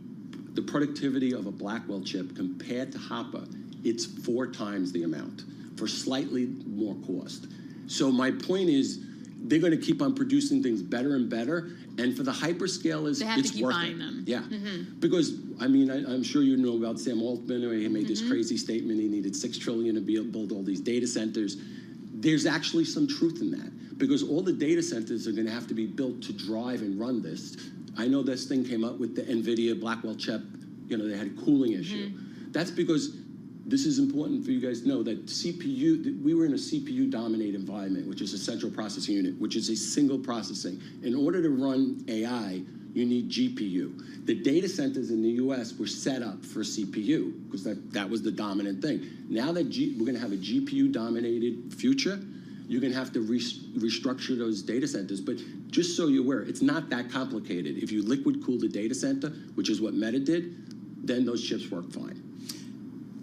productivity of a Blackwell chip compared to Hopper, it's 4 times the amount for slightly more cost. So my point is, they're going to keep on producing things better and better. And for the hyperscalers, they have it's to keep worth buying it. them. Yeah, because I mean, I'm sure you know about Sam Altman. He made this crazy statement. He needed $6 trillion to build all these data centers. There's actually some truth in that. because all the data centers are going to have to be built to drive and run this. I know this thing came up with the NVIDIA Blackwell chip, you know, they had a cooling issue. That's because this is important for you guys to know that we were in a CPU-dominated environment, which is a central processing unit, which is a single processing. In order to run AI, you need GPU. The data centers in the US were set up for CPU because that was the dominant thing. Now that we're going to have a GPU-dominated future, you're going to have to restructure those data centers. But just so you're aware, it's not that complicated. If you liquid cool the data center, which is what Meta did, then those chips work fine.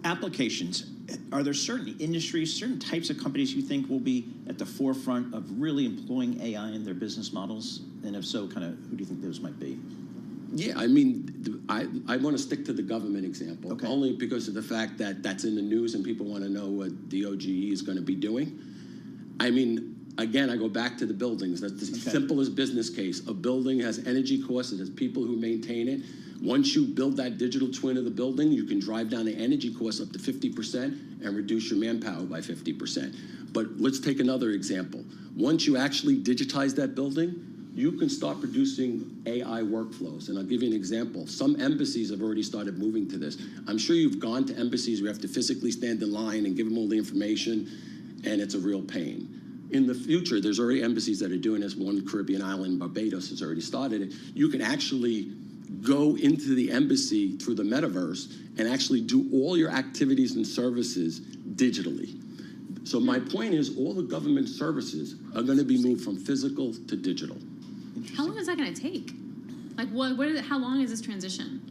Applications. Are there certain industries, certain types of companies you think will be at the forefront of really employing AI in their business models? And if so, kind of who do you think those might be? Yeah, I mean, I want to stick to the government example, only because of the fact that that's in the news and people want to know what the OGE is going to be doing. I mean, again, I go back to the buildings. That's the simplest business case. A building has energy costs, it has people who maintain it. Once you build that digital twin of the building, you can drive down the energy costs up to 50% and reduce your manpower by 50%. But let's take another example. Once you actually digitize that building, you can start producing AI workflows. And I'll give you an example. Some embassies have already started moving to this. I'm sure you've gone to embassies where you have to physically stand in line and give them all the information, and it's a real pain. In the future, there's already embassies that are doing this. One Caribbean island, Barbados, has already started it. You can actually go into the embassy through the metaverse and actually do all your activities and services digitally. So my point is all the government services are going to be moved from physical to digital. How long is that going to take? Like, how long is this transition?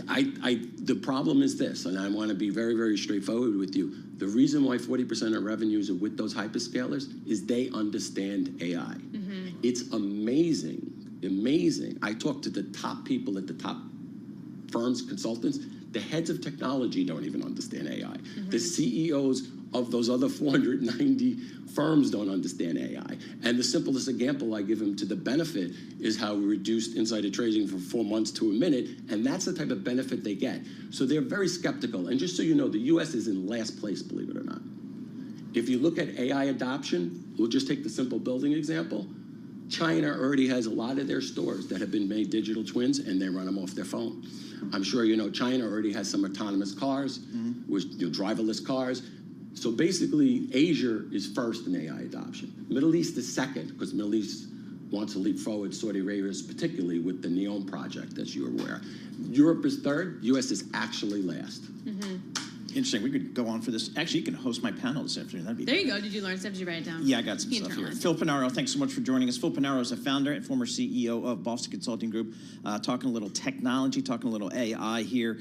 The problem is this, and I want to be very, very straightforward with you. The reason why 40% of revenues are with those hyperscalers is they understand AI. It's amazing. Amazing. I talk to the top people at the top firms, consultants. The heads of technology don't even understand AI. The CEOs of those other 490 firms don't understand AI. And the simplest example I give them to the benefit is how we reduced insider trading from 4 months to a minute, and that's the type of benefit they get. So they're very skeptical. And just so you know, the US is in last place, believe it or not. If you look at AI adoption, we'll just take the simple building example. China already has a lot of their stores that have been made digital twins, and they run them off their phone. I'm sure you know China already has some autonomous cars, with driverless cars. So basically, Asia is first in AI adoption. Middle East is second, because Middle East wants to leap forward. Saudi Arabia is particularly with the NEOM project, as you're aware. Europe is third. US is actually last. Interesting. We could go on for this. Actually, you can host my panel this afternoon. That'd be There you go. Did you learn stuff? Did you write it down? Yeah, I got some stuff here. Phil Pinaro, thanks so much for joining us. Phil Pinaro is a founder and former CEO of Boston Consulting Group. Talking a little technology, talking a little AI here.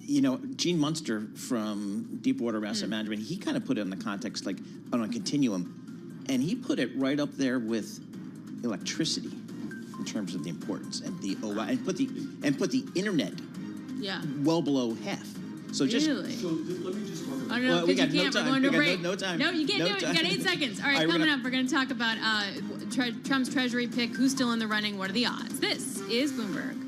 You know, Gene Munster from Deepwater Asset Management, he kind of put it in the context like on a continuum, and he put it right up there with electricity in terms of the importance and the OI, and put the internet well below half. So just really? So let me just talk about I don't know, because you can't. We're going to a break. No time. No, you can't do it. You got 8 seconds. All right, coming up, we're going to talk about Trump's Treasury pick, who's still in the running, what are the odds? This is Bloomberg.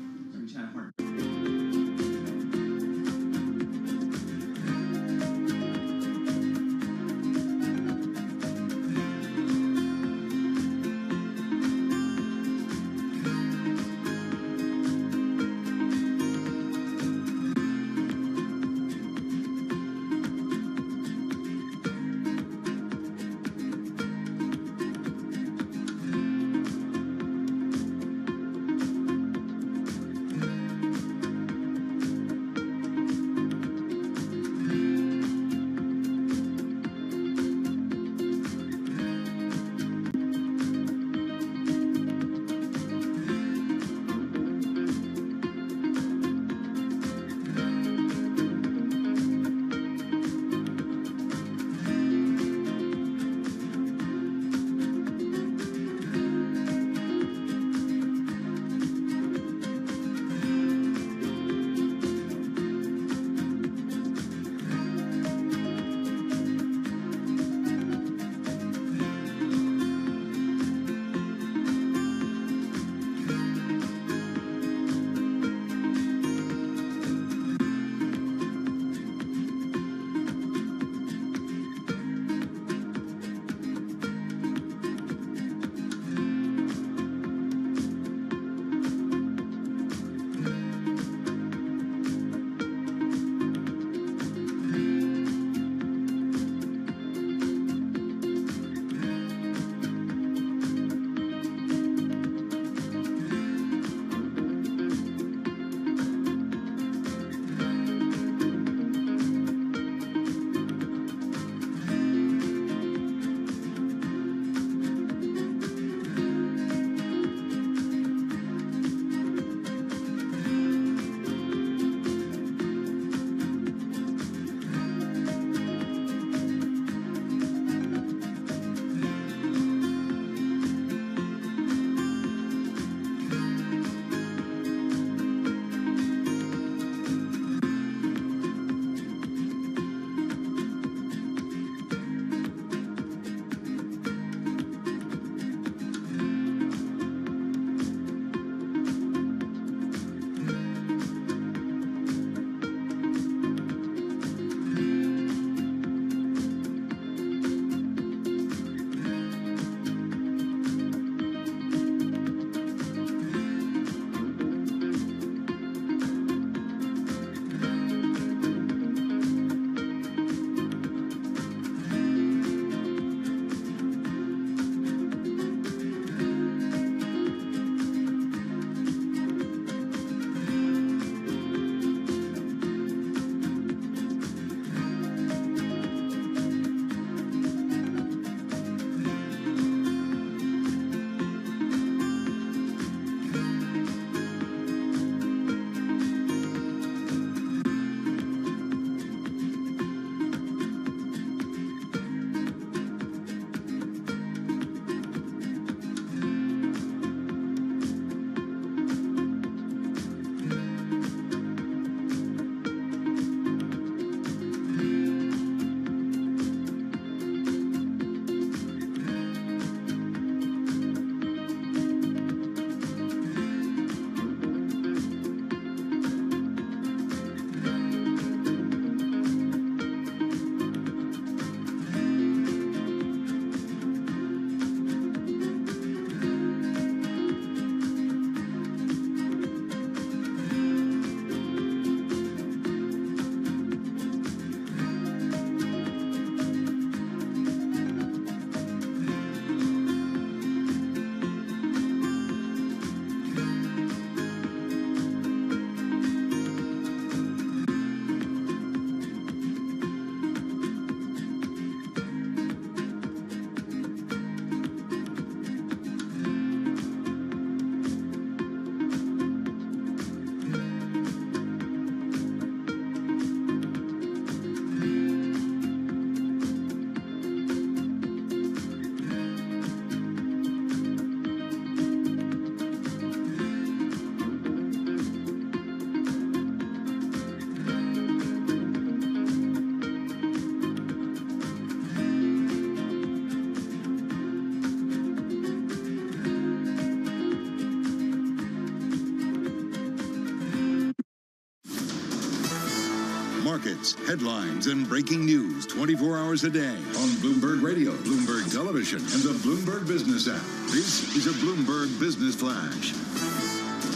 markets, headlines, and breaking news 24 hours a day on Bloomberg Radio, Bloomberg Television, and the Bloomberg Business app. This is a Bloomberg Business Flash.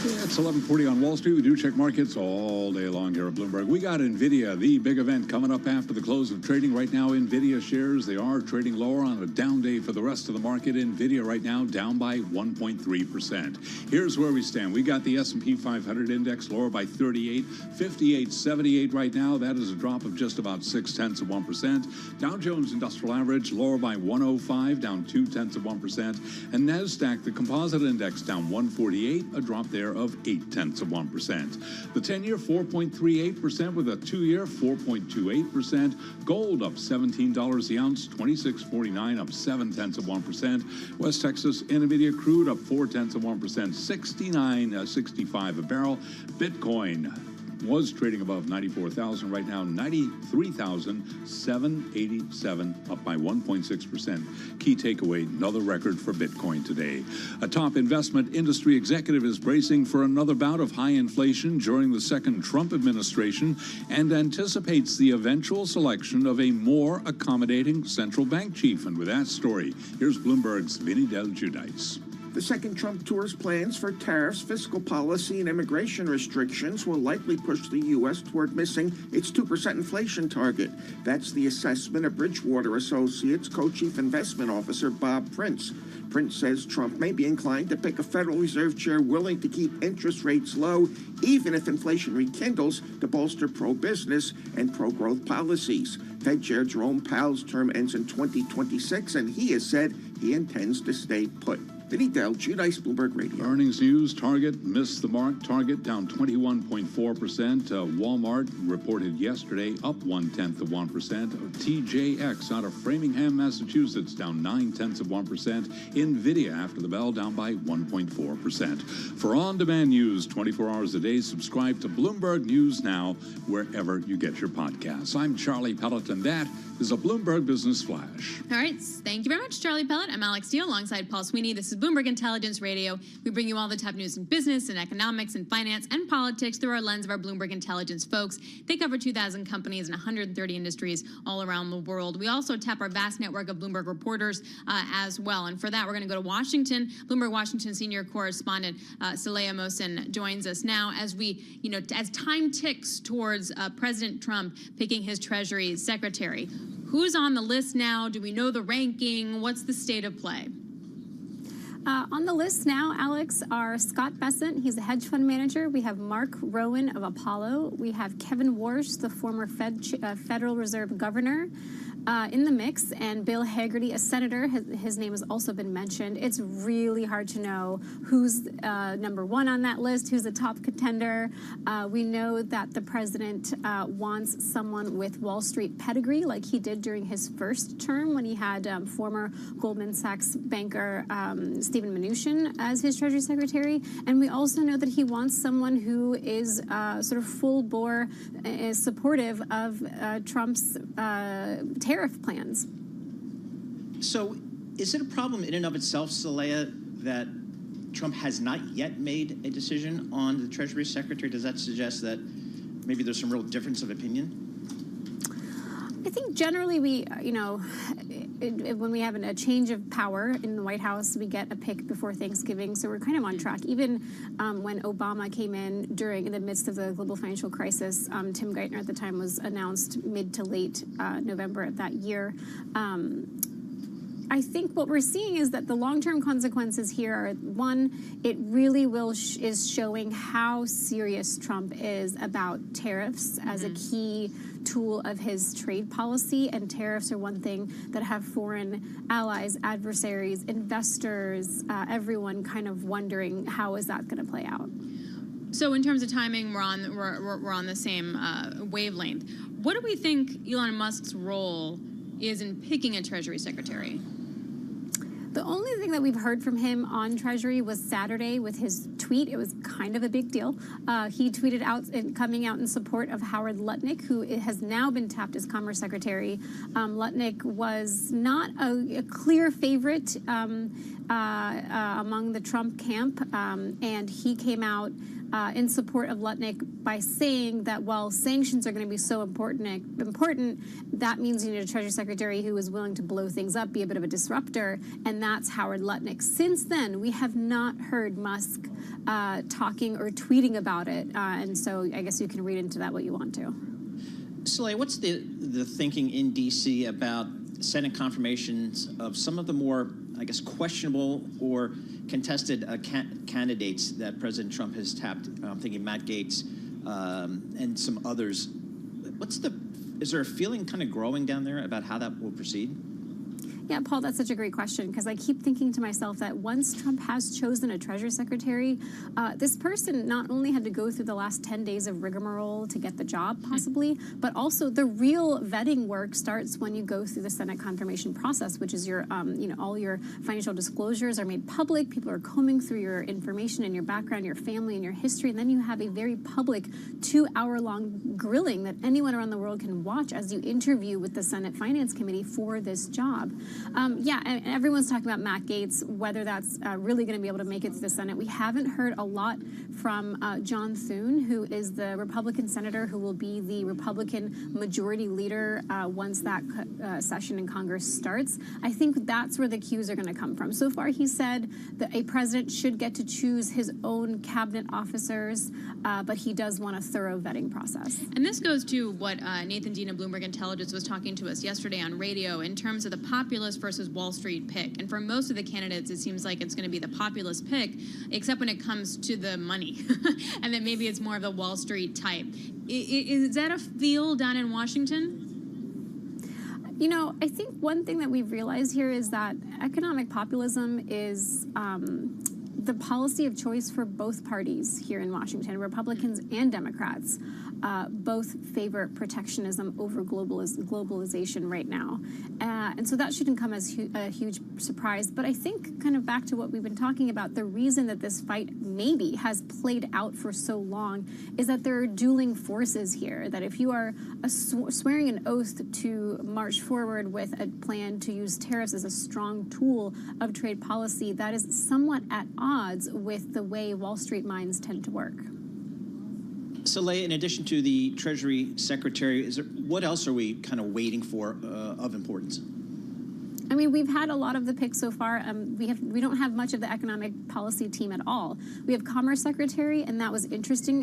It's 11:40 on Wall Street. We do check markets all day long here at Bloomberg. We got NVIDIA, the big event coming up after the close of trading. Right now, NVIDIA shares, they are trading lower on a down day for the rest of the market. NVIDIA right now down by 1.3%. Here's where we stand. We got the S&P 500 index lower by 38, 58.78 right now. That is a drop of just about 0.6%. Dow Jones Industrial Average lower by 105, down 0.2%. And NASDAQ, the composite index, down 148, a drop there of 0.8%. The 10-year 4.38% with a 2-year 4.28%. Gold up $17 the ounce, 26.49, up 0.7%. West Texas Intermediate crude up 0.4%, 69.65 a barrel. Bitcoin was trading above 94,000, right now 93,787, up by 1.6%. Key takeaway, another record for Bitcoin today. A top investment industry executive is bracing for another bout of high inflation during the second Trump administration and anticipates the eventual selection of a more accommodating central bank chief. And with that story, here's Bloomberg's Vinny Del Giudice. The second Trump tour's plans for tariffs, fiscal policy, and immigration restrictions will likely push the U.S. toward missing its 2% inflation target. That's the assessment of Bridgewater Associates co-chief investment officer Bob Prince. Prince says Trump may be inclined to pick a Federal Reserve chair willing to keep interest rates low, even if inflation rekindles, to bolster pro-business and pro-growth policies. Fed Chair Jerome Powell's term ends in 2026, and he has said he intends to stay put. Vinny Del Giudice, Bloomberg Radio. Earnings news, Target missed the mark. Target down 21.4%. Walmart reported yesterday up 0.1%. TJX out of Framingham, Massachusetts, down 0.9%. NVIDIA after the bell down by 1.4%. For on-demand news 24 hours a day, subscribe to Bloomberg News Now wherever you get your podcasts. I'm Charlie Pelleton. That is a Bloomberg Business Flash. All right. Thank you very much, Charlie Pellet. I'm Alex Steele alongside Paul Sweeney. This is Bloomberg Intelligence Radio. We bring you all the top news in business and economics and finance and politics through our lens of our Bloomberg Intelligence folks. They cover 2,000 companies and 130 industries all around the world. We also tap our vast network of Bloomberg reporters as well. And for that, we're going to go to Washington. Bloomberg Washington senior correspondent Saleha Mohsin joins us now as we, as time ticks towards President Trump picking his Treasury Secretary. Who's on the list now? Do we know the ranking? What's the state of play? On the list now, Alex, are Scott Bessent. He's a hedge fund manager. We have Mark Rowan of Apollo. We have Kevin Warsh, the former Federal Reserve governor, in the mix, and Bill Hagerty, a senator. His name has also been mentioned. It's really hard to know who's number one on that list, who's a top contender. We know that the president wants someone with Wall Street pedigree, like he did during his first term when he had former Goldman Sachs banker Stephen Mnuchin as his Treasury Secretary. And we also know that he wants someone who is sort of full-bore supportive of Trump's tariff plans. So is it a problem in and of itself, Saleha, that Trump has not yet made a decision on the Treasury Secretary? Does that suggest that maybe there's some real difference of opinion? I think generally we, when we have a change of power in the White House, we get a pick before Thanksgiving. So we're kind of on track. Even when Obama came in the midst of the global financial crisis, Tim Geithner at the time was announced mid to late November of that year. I think what we're seeing is that the long-term consequences here are, one, it really is showing how serious Trump is about tariffs as a key tool of his trade policy. And tariffs are one thing that have foreign allies, adversaries, investors, everyone kind of wondering how is that going to play out. So in terms of timing, we're on the same wavelength. What do we think Elon Musk's role is in picking a Treasury Secretary? The only thing that we've heard from him on Treasury was Saturday with his tweet. It was kind of a big deal. He tweeted out coming out in support of Howard Lutnick, who has now been tapped as Commerce Secretary. Lutnick was not a clear favorite among the Trump camp, and he came out in support of Lutnick by saying that while sanctions are going to be so important, that means you need a Treasury Secretary who is willing to blow things up, be a bit of a disruptor, and that's Howard Lutnick. Since then, we have not heard Musk talking or tweeting about it, and so I guess you can read into that what you want to. Soleil, what's the thinking in D.C. about Senate confirmations of some of the more, I guess, questionable or contested candidates that President Trump has tapped? I'm thinking Matt Gaetz and some others. Is there a feeling kind of growing down there about how that will proceed? Yeah, Paul, that's such a great question, because I keep thinking to myself that once Trump has chosen a Treasury Secretary, this person not only had to go through the last 10 days of rigmarole to get the job, possibly, but also the real vetting work starts when you go through the Senate confirmation process, which is your, all your financial disclosures are made public. People are combing through your information and your background, your family, and your history, and then you have a very public 2-hour-long grilling that anyone around the world can watch as you interview with the Senate Finance Committee for this job. And everyone's talking about Matt Gaetz, whether that's really going to be able to make it to the Senate. We haven't heard a lot from John Thune, who is the Republican senator who will be the Republican majority leader once that session in Congress starts. I think that's where the cues are going to come from. So far, he said that a president should get to choose his own cabinet officers, but he does want a thorough vetting process. And this goes to what Nathan Dean of Bloomberg Intelligence was talking to us yesterday on radio in terms of the populist versus Wall Street pick. And for most of the candidates, it seems like it's going to be the populist pick, except when it comes to the money. And then maybe it's more of the Wall Street type. Is that a feel down in Washington? You know, I think one thing that we've realized here is that economic populism is the policy of choice for both parties here in Washington. Republicans and Democrats both favor protectionism over globalization right now. And so that shouldn't come as a huge surprise. But I think, kind of back to what we've been talking about, the reason that this fight maybe has played out for so long is that there are dueling forces here. That if you are swearing an oath to march forward with a plan to use tariffs as a strong tool of trade policy, that is somewhat at odds with the way Wall Street minds tend to work. Soleil, in addition to the Treasury Secretary, what else are we kind of waiting for of importance? I mean, we've had a lot of the picks so far. We don't have much of the economic policy team at all. We have Commerce Secretary, and that was interesting.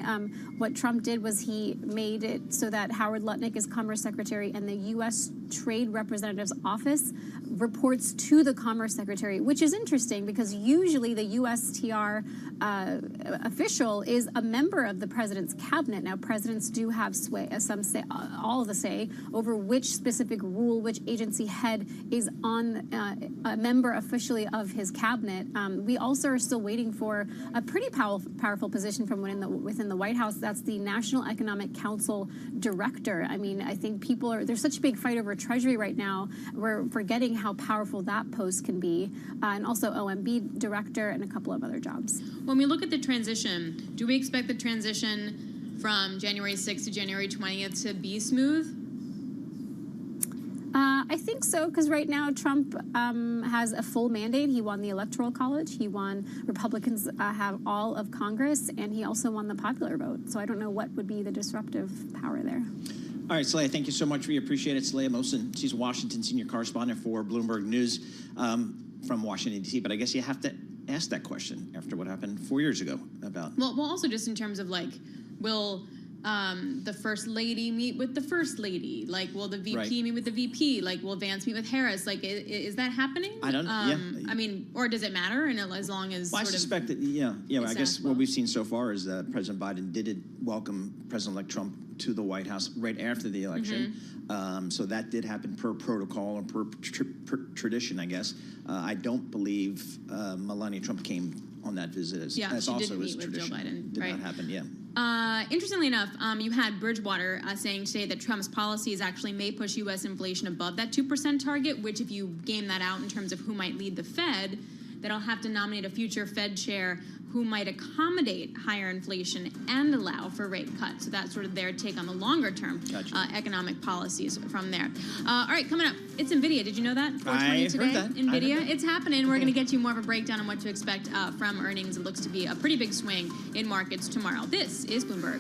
What Trump did was he made it so that Howard Lutnick is Commerce Secretary, and the U.S. Trade Representative's Office reports to the Commerce Secretary, which is interesting because usually the USTR official is a member of the president's cabinet. Now, presidents do have sway, some say, all of the say over which specific rule, which agency head is on a member officially of his cabinet. We also are still waiting for a pretty powerful position from within the White House. That's the National Economic Council Director. I mean, I think there's such a big fight over Treasury right now. We're forgetting how powerful that post can be. And also OMB Director and a couple of other jobs. When we look at the transition, do we expect the transition from January 6th to January 20th to be smooth? I think so, because right now Trump has a full mandate. He won the Electoral College. He won, Republicans have all of Congress, and he also won the popular vote. So I don't know what would be the disruptive power there. All right, Soleil, thank you so much. We appreciate it. Soleil Mosin, she's Washington senior correspondent for Bloomberg News from Washington, D.C. But I guess you have to ask that question after what happened 4 years ago about... Well, also just in terms of, like, will the First Lady meet with the First Lady? Like, will the VP meet with the VP? Like, will Vance meet with Harris? Like, is that happening? I don't know. I mean, or does it matter? And as long as I suspect that, I guess what we've seen so far is that President Biden did welcome President-elect Trump to the White House right after the election. So that did happen per protocol or per tradition, I guess. I don't believe Melania Trump came on that visit as also as tradition. Joe Biden, did not happen, Interestingly enough, you had Bridgewater saying today that Trump's policies actually may push U.S. inflation above that 2% target, which if you game that out in terms of who might lead the Fed, that'll have to nominate a future Fed chair who might accommodate higher inflation and allow for rate cuts. So that's sort of their take on the longer term economic policies from there. All right, coming up, it's NVIDIA. Did you know that? 420 today, NVIDIA. It's happening. We're going to get you more of a breakdown on what to expect from earnings. It looks to be a pretty big swing in markets tomorrow. This is Bloomberg.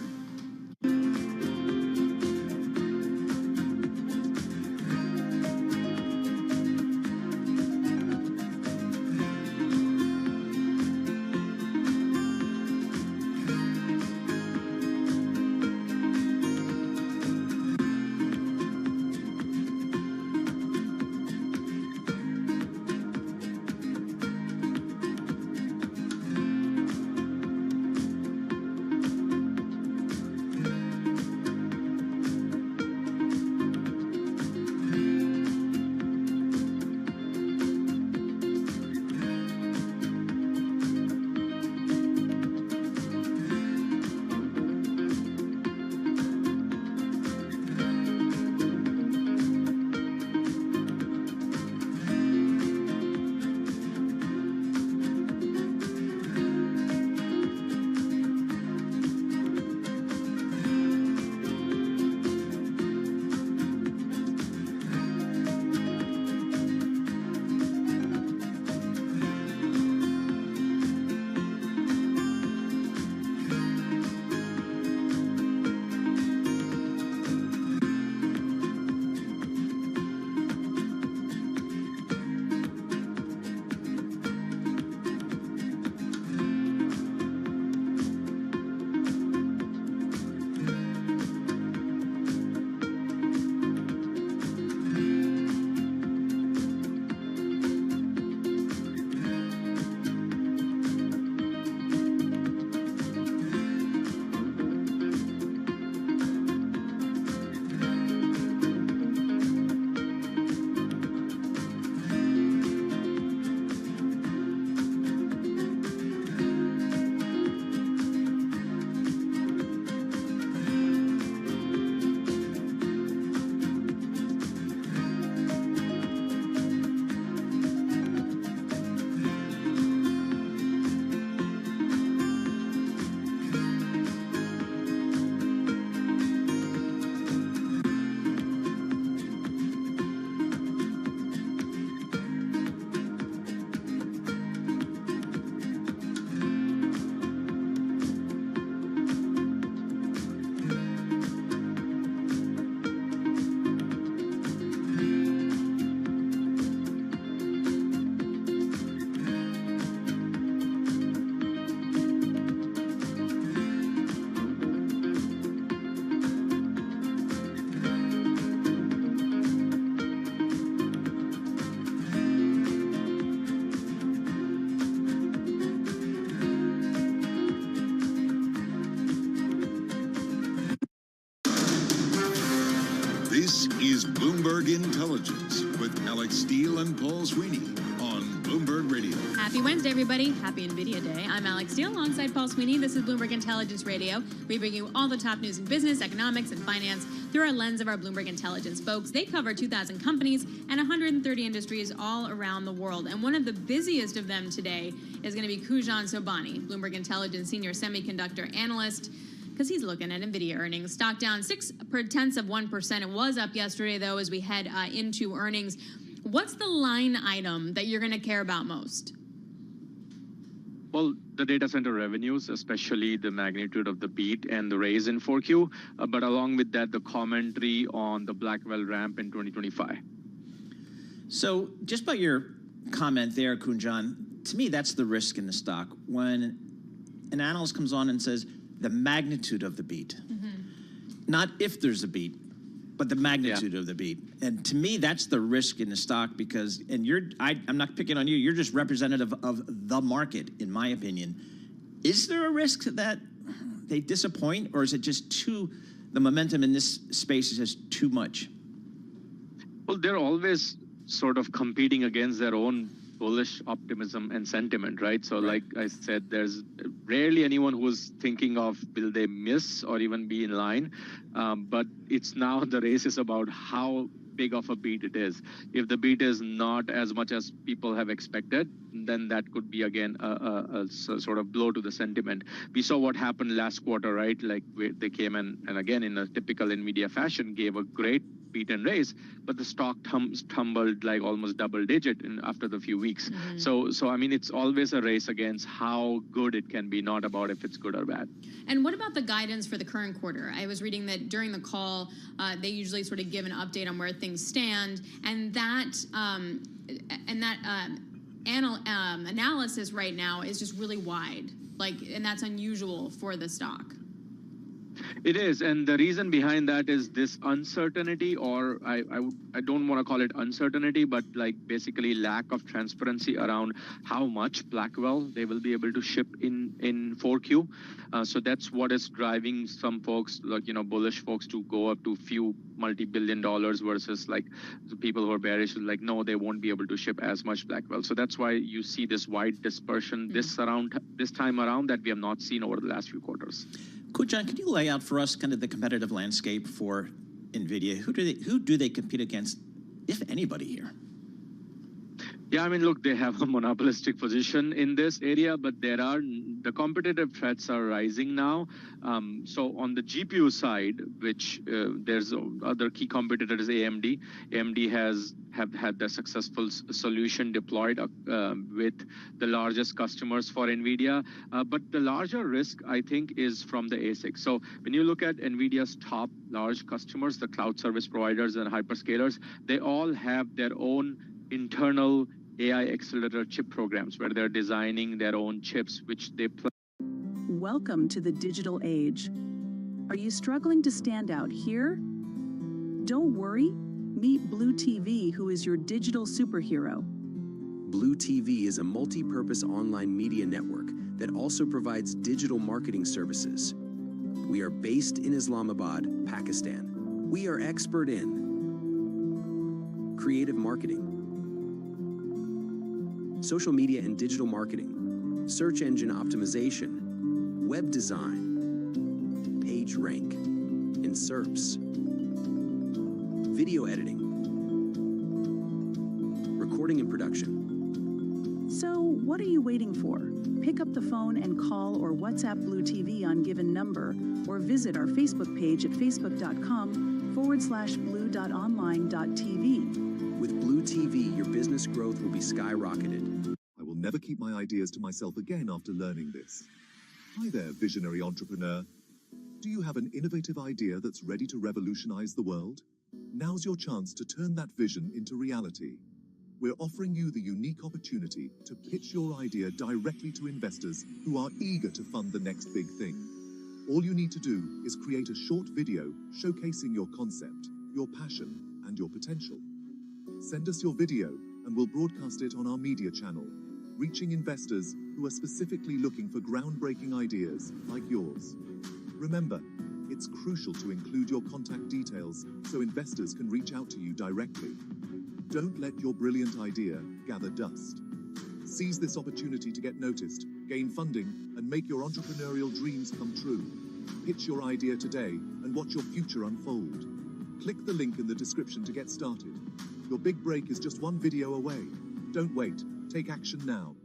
This is Bloomberg Intelligence with Alex Steele and Paul Sweeney on Bloomberg Radio. Happy Wednesday, everybody. Happy NVIDIA Day. I'm Alex Steele alongside Paul Sweeney. This is Bloomberg Intelligence Radio. We bring you all the top news in business, economics, and finance through our lens of our Bloomberg Intelligence folks. They cover 2,000 companies and 130 industries all around the world. And one of the busiest of them today is going to be Kujan Sobhani, Bloomberg Intelligence Senior Semiconductor Analyst, because he's looking at NVIDIA earnings. Stock down 0.6%. It was up yesterday, though, as we head into earnings. What's the line item that you're going to care about most? Well, the data center revenues, especially the magnitude of the beat and the raise in 4Q, but along with that, the commentary on the Blackwell ramp in 2025. So just by your comment there, Kunjan, to me, that's the risk in the stock. When an analyst comes on and says the magnitude of the beat, not if there's a beat, but the magnitude of the beat. And to me, that's the risk in the stock because, and I'm not picking on you, you're just representative of the market, in my opinion. Is there a risk that they disappoint, or is it just the momentum in this space is just too much? Well, they're always sort of competing against their own bullish optimism and sentiment, right? So like I said, there's rarely anyone who's thinking of will they miss or even be in line. But it's now the race is about how big of a beat it is. If the beat is not as much as people have expected, then that could be again a sort of blow to the sentiment. We saw what happened last quarter, right? Like they came in and again in a typical NVIDIA fashion gave a great beat and raise, but the stock tumbled like almost double digit after the few weeks. So I mean, it's always a race against how good it can be, not about if it's good or bad. And what about the guidance for the current quarter? I was reading that during the call, they usually sort of give an update on where things stand, and that analysis right now is just really wide, and that's unusual for the stock. It is, and the reason behind that is this uncertainty, or I don't want to call it uncertainty, but like basically lack of transparency around how much Blackwell they will be able to ship in 4Q. So that's what is driving some folks, like bullish folks, to go up to few multi-billion dollars versus like the people who are bearish, like no, they won't be able to ship as much Blackwell. So that's why you see this wide dispersion this time around that we have not seen over the last few quarters. Kujan, could you lay out for us kind of the competitive landscape for NVIDIA? Who do they compete against, if anybody, here? Yeah, I mean, look, they have a monopolistic position in this area, but the competitive threats are rising now. So on the GPU side, which there's other key competitors, AMD. AMD have had the successful solution deployed with the largest customers for NVIDIA. But the larger risk, I think, is from the ASIC. So when you look at NVIDIA's top large customers, the cloud service providers and hyperscalers, they all have their own internal AI accelerator chip programs where they're designing their own chips, which they Welcome to the digital age. Are you struggling to stand out here? Don't worry. Meet Blue TV, who is your digital superhero. Blue TV is a multi-purpose online media network that also provides digital marketing services. We are based in Islamabad, Pakistan. We are expert in creative marketing, social media and digital marketing, search engine optimization, web design, page rank, and SERPs, video editing, recording and production. So, what are you waiting for? Pick up the phone and call or WhatsApp Blue TV on given number, or visit our Facebook page at facebook.com/blue.online.tv. With Blue TV, your business growth will be skyrocketed. I will never keep my ideas to myself again after learning this. Hi there, visionary entrepreneur. Do you have an innovative idea that's ready to revolutionize the world? Now's your chance to turn that vision into reality. We're offering you the unique opportunity to pitch your idea directly to investors who are eager to fund the next big thing. All you need to do is create a short video showcasing your concept, your passion, and your potential. Send us your video and we'll broadcast it on our media channel, reaching investors who are specifically looking for groundbreaking ideas like yours. Remember, it's crucial to include your contact details so investors can reach out to you directly. Don't let your brilliant idea gather dust. Seize this opportunity to get noticed, gain funding, and make your entrepreneurial dreams come true. Pitch your idea today and watch your future unfold. Click the link in the description to get started. Your big break is just one video away. Don't wait. Take action now.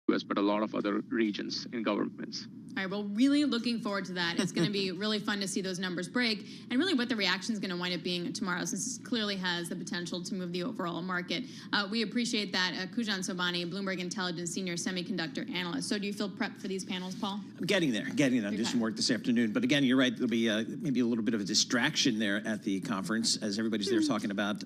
US, but a lot of other regions in governments. All right, well, really looking forward to that. It's going to be really fun to see those numbers break and really what the reaction is going to wind up being tomorrow, since it clearly has the potential to move the overall market. We appreciate that. Kujan Sobhani, Bloomberg Intelligence Senior Semiconductor Analyst. So do you feel prepped for these panels, Paul? I'm getting there. I'm doing some work this afternoon. But again, you're right. There'll be maybe a little bit of a distraction there at the conference as everybody's there talking about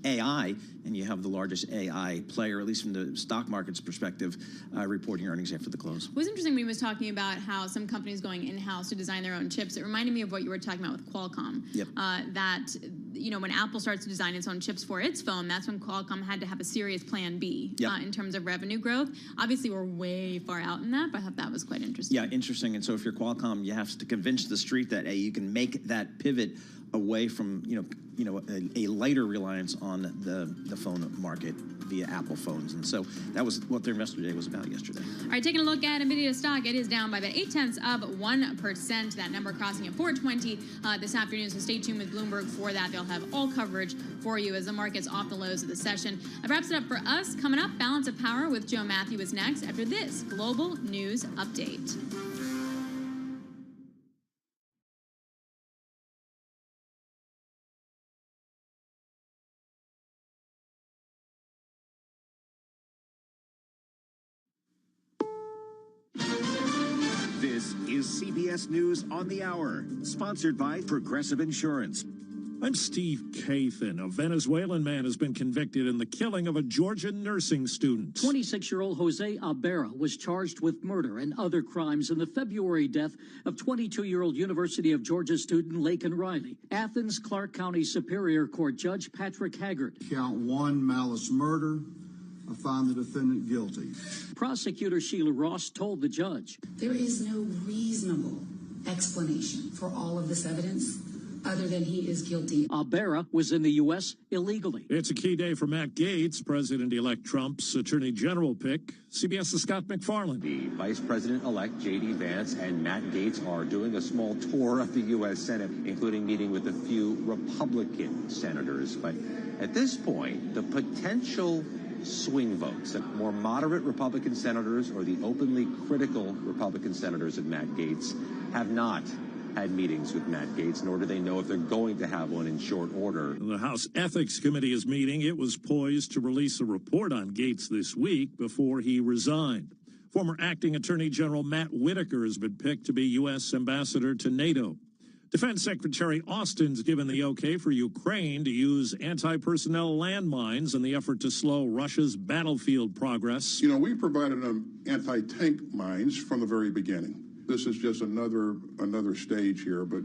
AI, and you have the largest AI player, at least from the stock market's perspective, reporting earnings after the close. It was interesting when he was talking about how some companies going in-house to design their own chips. It reminded me of what you were talking about with Qualcomm. Yep. That, when Apple starts to design its own chips for its phone, that's when Qualcomm had to have a serious plan B in terms of revenue growth. Obviously, we're way far out in that, but I thought that was quite interesting. Yeah, interesting. And so if you're Qualcomm, you have to convince the street that, hey, you can make that pivot away from a lighter reliance on the phone market via Apple phones. And so that was what their investor day was about yesterday. All right, taking a look at NVIDIA stock, it is down by about 0.8%. That number crossing at 420 this afternoon. So stay tuned with Bloomberg for that. They'll have all coverage for you as the market's off the lows of the session. That wraps it up for us. Coming up, Balance of Power with Joe Matthew is next after this global news update. This is CBS News on the Hour, sponsored by Progressive Insurance. I'm Steve Kathan. A Venezuelan man has been convicted in the killing of a Georgian nursing student. 26-year-old Jose Abera was charged with murder and other crimes in the February death of 22-year-old University of Georgia student Laken Riley. Athens Clark County Superior Court Judge Patrick Haggard. Count 1, malice murder. I find the defendant guilty. Prosecutor Sheila Ross told the judge, there is no reasonable explanation for all of this evidence other than he is guilty. Abera was in the U.S. illegally. It's a key day for Matt Gaetz, President-elect Trump's Attorney General pick. CBS's Scott McFarland. The Vice President-elect J.D. Vance and Matt Gaetz are doing a small tour of the U.S. Senate, including meeting with a few Republican senators. But at this point, the potential swing votes, the more moderate Republican senators or the openly critical Republican senators of Matt Gaetz have not had meetings with Matt Gaetz, nor do they know if they're going to have one in short order. The House Ethics Committee is meeting. It was poised to release a report on Gaetz this week before he resigned. Former acting Attorney General Matt Whitaker has been picked to be U.S. ambassador to NATO. Defense Secretary Austin's given the okay for Ukraine to use anti-personnel landmines in the effort to slow Russia's battlefield progress. You know, we provided them anti-tank mines from the very beginning. This is just another stage here, but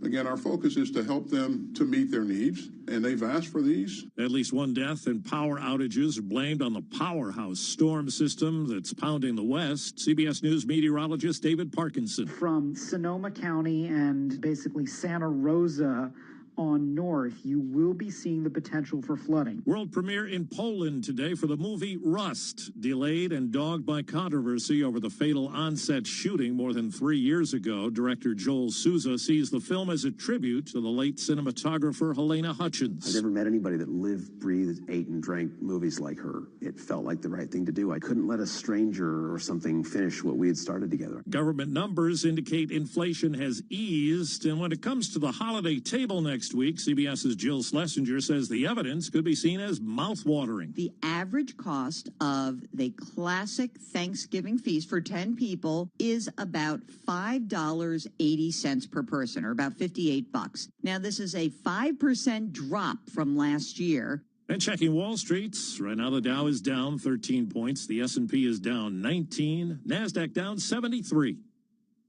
again, our focus is to help them to meet their needs, and they've asked for these. At least one death and power outages are blamed on the powerhouse storm system that's pounding the West. CBS News meteorologist David Parkinson. From Sonoma County and basically Santa Rosa on north, you will be seeing the potential for flooding. World premiere in Poland today for the movie Rust, delayed and dogged by controversy over the fatal on-set shooting more than 3 years ago. Director Joel Souza sees the film as a tribute to the late cinematographer Helena Hutchins. I've never met anybody that lived, breathed, ate, and drank movies like her. It felt like the right thing to do. I couldn't let a stranger or something finish what we had started together. Government numbers indicate inflation has eased, and when it comes to the holiday table next week, CBS's Jill Schlesinger says the evidence could be seen as mouth-watering. The average cost of the classic Thanksgiving feast for 10 people is about $5.80 per person, or about $58. Now, this is a 5% drop from last year. And checking Wall Street, right now the Dow is down 13 points, the S&P is down 19, NASDAQ down 73.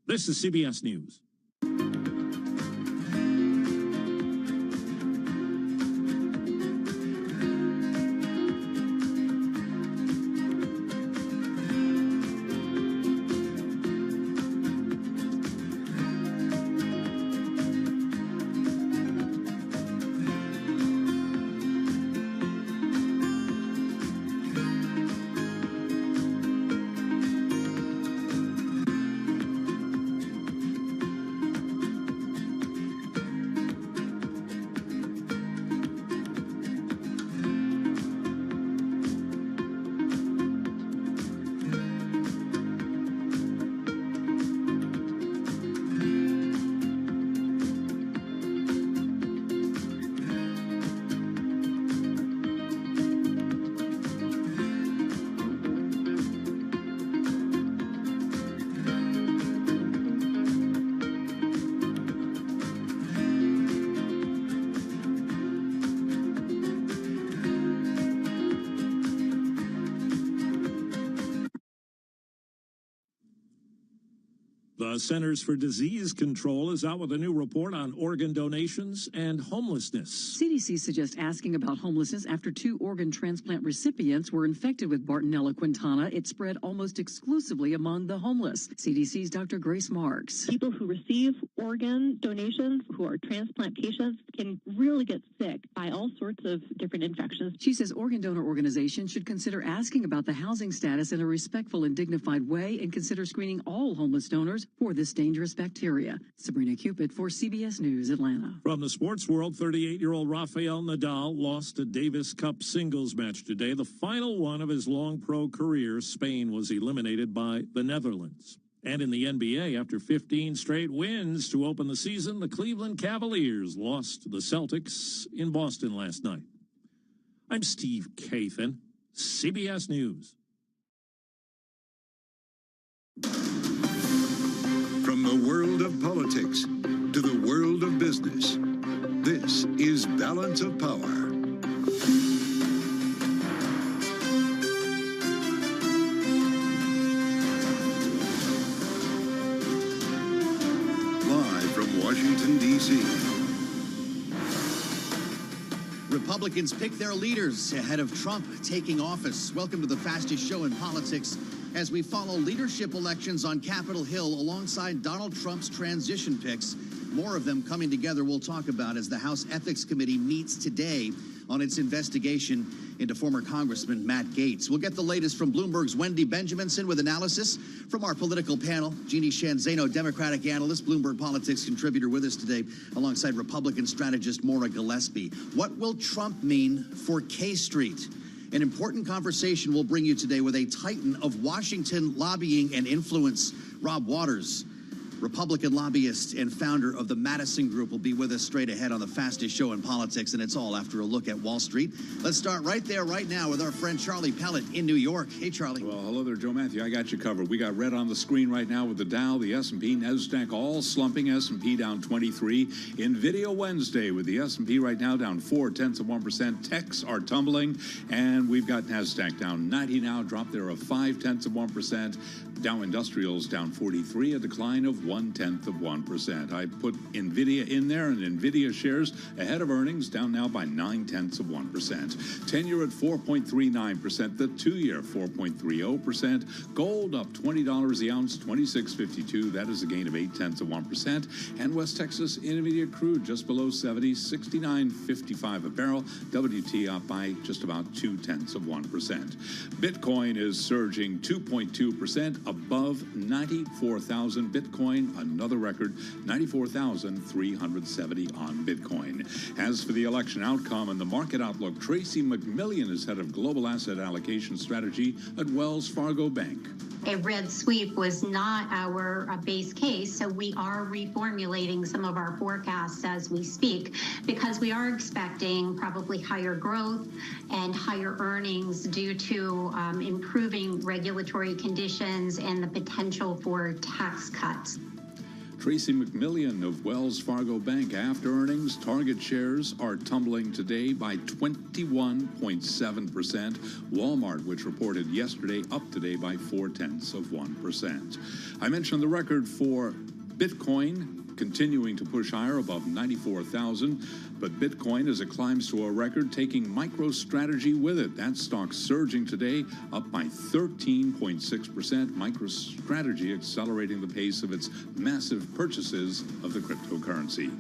This is CBS News. The Centers for Disease Control is out with a new report on organ donations and homelessness. CDC suggests asking about homelessness after 2 organ transplant recipients were infected with Bartonella quintana. It spread almost exclusively among the homeless. CDC's Dr. Grace Marks. People who receive organ donations, who are transplant patients, can really get sick by all sorts of different infections. She says organ donor organizations should consider asking about the housing status in a respectful and dignified way and consider screening all homeless donors for this dangerous bacteria. Sabrina Cupid for CBS News, Atlanta. From the sports world, 38-year-old Rafael Nadal lost a Davis Cup singles match today, the final one of his long pro career. Spain was eliminated by the Netherlands. And in the NBA, after 15 straight wins to open the season, the Cleveland Cavaliers lost to the Celtics in Boston last night. I'm Steve Kathan, CBS News. From the world of politics to the world of business, this is Balance of Power. Live from Washington, D.C. Republicans pick their leaders ahead of Trump taking office. Welcome to the fastest show in politics as we follow leadership elections on Capitol Hill alongside Donald Trump's transition picks. More of them coming together we'll talk about as the House Ethics Committee meets today on its investigation into former Congressman Matt Gaetz. We'll get the latest from Bloomberg's Wendy Benjaminson with analysis from our political panel. Jeannie Shanzano, Democratic analyst, Bloomberg Politics contributor with us today, alongside Republican strategist Maura Gillespie. What will Trump mean for K Street? An important conversation we'll bring you today with a titan of Washington lobbying and influence, Rob Waters. Republican lobbyist and founder of the Madison Group, will be with us straight ahead on the fastest show in politics, and it's all after a look at Wall Street. Let's start right there, right now, with our friend Charlie Pellet in New York. Hey, Charlie. Well, hello there, Joe Matthew. I got you covered. We got red on the screen right now with the Dow, the S&P, NASDAQ all slumping. S&P down 23. NVIDIA Wednesday with the S&P right now down 0.4%. Techs are tumbling, and we've got NASDAQ down 90 now, drop there of 0.5%. Dow Industrials down 43, a decline of 0.1%. I put NVIDIA in there, and NVIDIA shares ahead of earnings, down now by 0.9%. 10-year at 4.39%, the 2-year 4.30%. Gold up $20 the ounce, 26.52. That is a gain of 0.8%. And West Texas Intermediate crude just below 70, 69.55 a barrel. WT up by just about 0.2%. Bitcoin is surging 2.2%. Above 94,000 Bitcoin, another record, 94,370 on Bitcoin. As for the election outcome and the market outlook, Tracy McMillian is head of global asset allocation strategy at Wells Fargo Bank. A red sweep was not our base case, so we are reformulating some of our forecasts as we speak, because we are expecting probably higher growth and higher earnings due to improving regulatory conditions and the potential for tax cuts. Tracy McMillian of Wells Fargo Bank. After earnings, Target shares are tumbling today by 21.7%. Walmart, which reported yesterday, up today by 0.4%. I mentioned the record for Bitcoin continuing to push higher above 94,000, but Bitcoin, as it climbs to a record, taking MicroStrategy with it. That stock surging today, up by 13.6%. MicroStrategy accelerating the pace of its massive purchases of the cryptocurrency.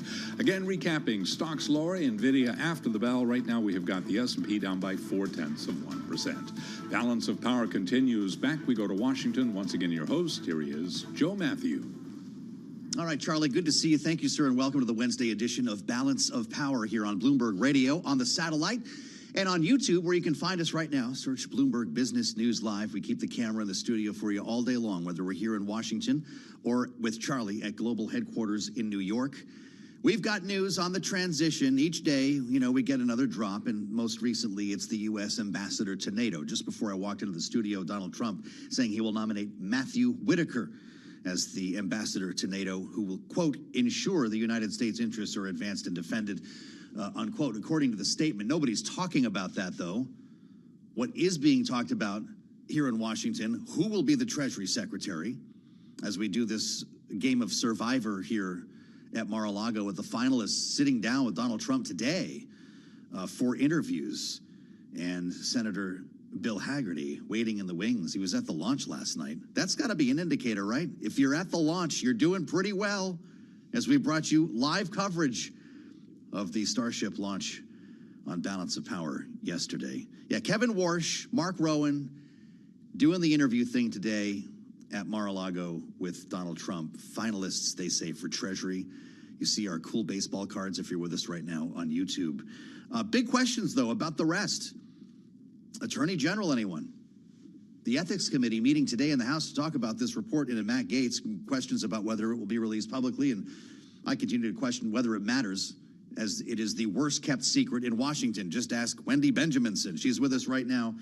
Again, recapping, stocks lower, NVIDIA after the bell. Right now we have got the S&P down by 0.4%. Balance of Power continues. Back we go to Washington. Once again, your host, here he is, Joe Matthew. All right, Charlie, good to see you. Thank you, sir, and welcome to the Wednesday edition of Balance of Power here on Bloomberg Radio, on the satellite, and on YouTube, where you can find us right now. Search Bloomberg Business News Live. We keep the camera in the studio for you all day long, whether we're here in Washington or with Charlie at global headquarters in New York. We've got news on the transition. Each day, you know, we get another drop, and most recently, it's the U.S. ambassador to NATO. Just before I walked into the studio, Donald Trump saying he will nominate Matthew Whitaker as the ambassador to NATO, who will, quote, ensure the United States interests are advanced and defended, unquote, according to the statement. Nobody's talking about that, though. What is being talked about here in Washington, who will be the Treasury Secretary, as we do this game of Survivor here at Mar-a-Lago with the finalists sitting down with Donald Trump today for interviews. And Senator Bill Haggerty waiting in the wings. He was at the launch last night. That's got to be an indicator, right? If you're at the launch, you're doing pretty well, as we brought you live coverage of the Starship launch on Balance of Power yesterday. Yeah, Kevin Warsh, Mark Rowan doing the interview thing today at Mar-a-Lago with Donald Trump. Finalists, they say, for Treasury. You see our cool baseball cards if you're with us right now on YouTube. Big questions, though, about the rest. Attorney General, anyone? The Ethics Committee meeting today in the House to talk about this report into Matt Gaetz. Questions about whether it will be released publicly, and I continue to question whether it matters, as it is the worst kept secret in Washington. Just ask Wendy Benjaminson. She's with us right now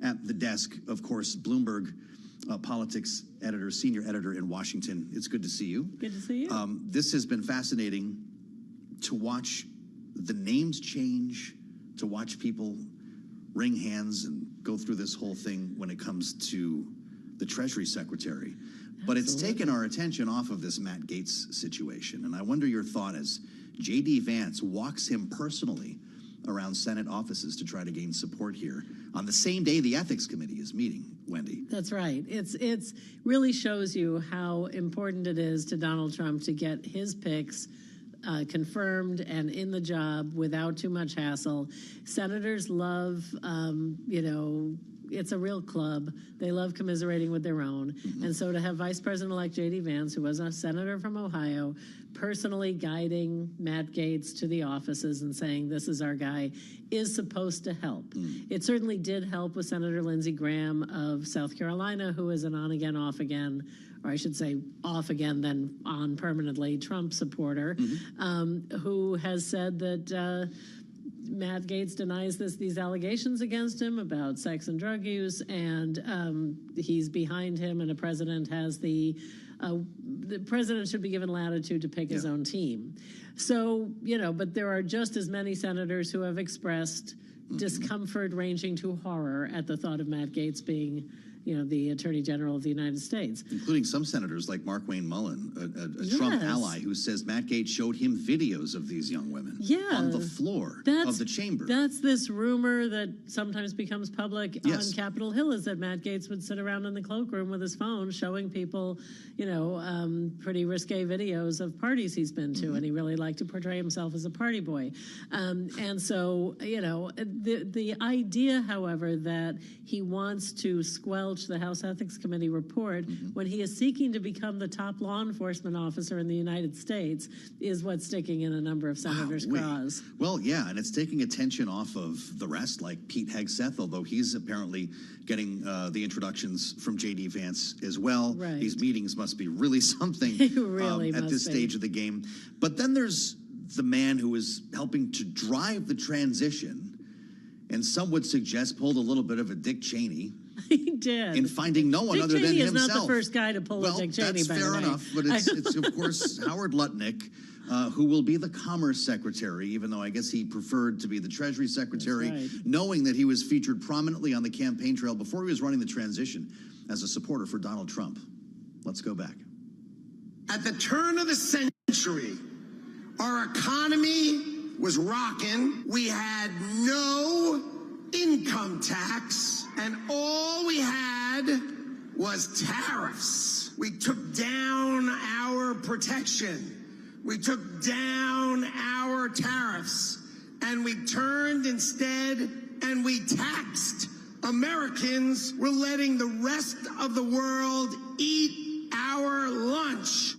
at the desk. Of course, Bloomberg politics editor, senior editor in Washington. It's good to see you. Good to see you. This has been fascinating to watch the names change, to watch people wring hands and go through this whole thing when it comes to the Treasury Secretary. Absolutely. But it's taken our attention off of this Matt Gaetz situation. And I wonder your thought as J.D. Vance walks him personally around Senate offices to try to gain support here on the same day the Ethics Committee is meeting, Wendy. That's right. It's really shows you how important it is to Donald Trump to get his picks confirmed and in the job without too much hassle. Senators love, it's a real club. They love commiserating with their own. Mm-hmm. And so to have Vice President-elect J.D. Vance, who was a senator from Ohio, personally guiding Matt Gaetz to the offices and saying, this is our guy, is supposed to help. Mm. It certainly did help with Senator Lindsey Graham of South Carolina, who is an on-again, off-again, or I should say off again, then on permanently, Trump supporter, who has said that Matt Gaetz denies these allegations against him about sex and drug use, and he's behind him, and the president should be given latitude to pick his own team. So, but there are just as many senators who have expressed discomfort ranging to horror at the thought of Matt Gaetz being the Attorney General of the United States. Including some senators like Mark Wayne Mullen, a Trump ally, who says Matt Gaetz showed him videos of these young women on the floor of the chamber. That's this rumor that sometimes becomes public on Capitol Hill, is that Matt Gaetz would sit around in the cloakroom with his phone showing people, pretty risque videos of parties he's been to, and he really liked to portray himself as a party boy. And so, the idea, however, that he wants to squelch the House Ethics Committee report when he is seeking to become the top law enforcement officer in the United States is what's sticking in a number of senators' craws. Well, yeah, and it's taking attention off of the rest, like Pete Hegseth, although he's apparently getting the introductions from J.D. Vance as well. Right. These meetings must be really something at this stage of the game. But then there's the man who is helping to drive the transition, and some would suggest pulled a little bit of a Dick Cheney. He did. In finding no one other than himself. Dick Cheney is not the first guy to pull a Dick Cheney, by the way. That's fair enough, but it's of course Howard Lutnick, who will be the Commerce Secretary, even though I guess he preferred to be the Treasury Secretary, knowing that he was featured prominently on the campaign trail before he was running the transition as a supporter for Donald Trump. Let's go back. At the turn of the century, our economy was rocking. We had no income tax, and all we had was tariffs. We took down our protection. We took down our tariffs, and we turned instead and we taxed Americans. We're letting the rest of the world eat our lunch.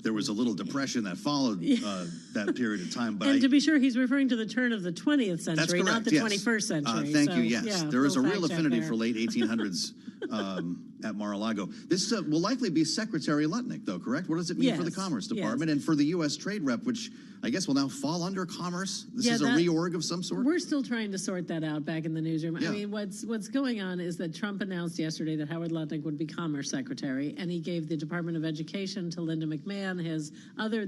There was a little depression that followed that period of time. But to be sure, he's referring to the turn of the 20th century, not the 21st century. Thank you, yes. Yeah, there is a real affinity for late 1800s at Mar-a-Lago. This will likely be Secretary Lutnick, though, correct? What does it mean for the Commerce Department and for the U.S. Trade Rep, which I guess will now fall under commerce. This Yeah, is a reorg of some sort. We're still trying to sort that out back in the newsroom. Yeah. I mean, what's going on is that Trump announced yesterday that Howard Lutnick would be Commerce Secretary, and he gave the Department of Education to Linda McMahon.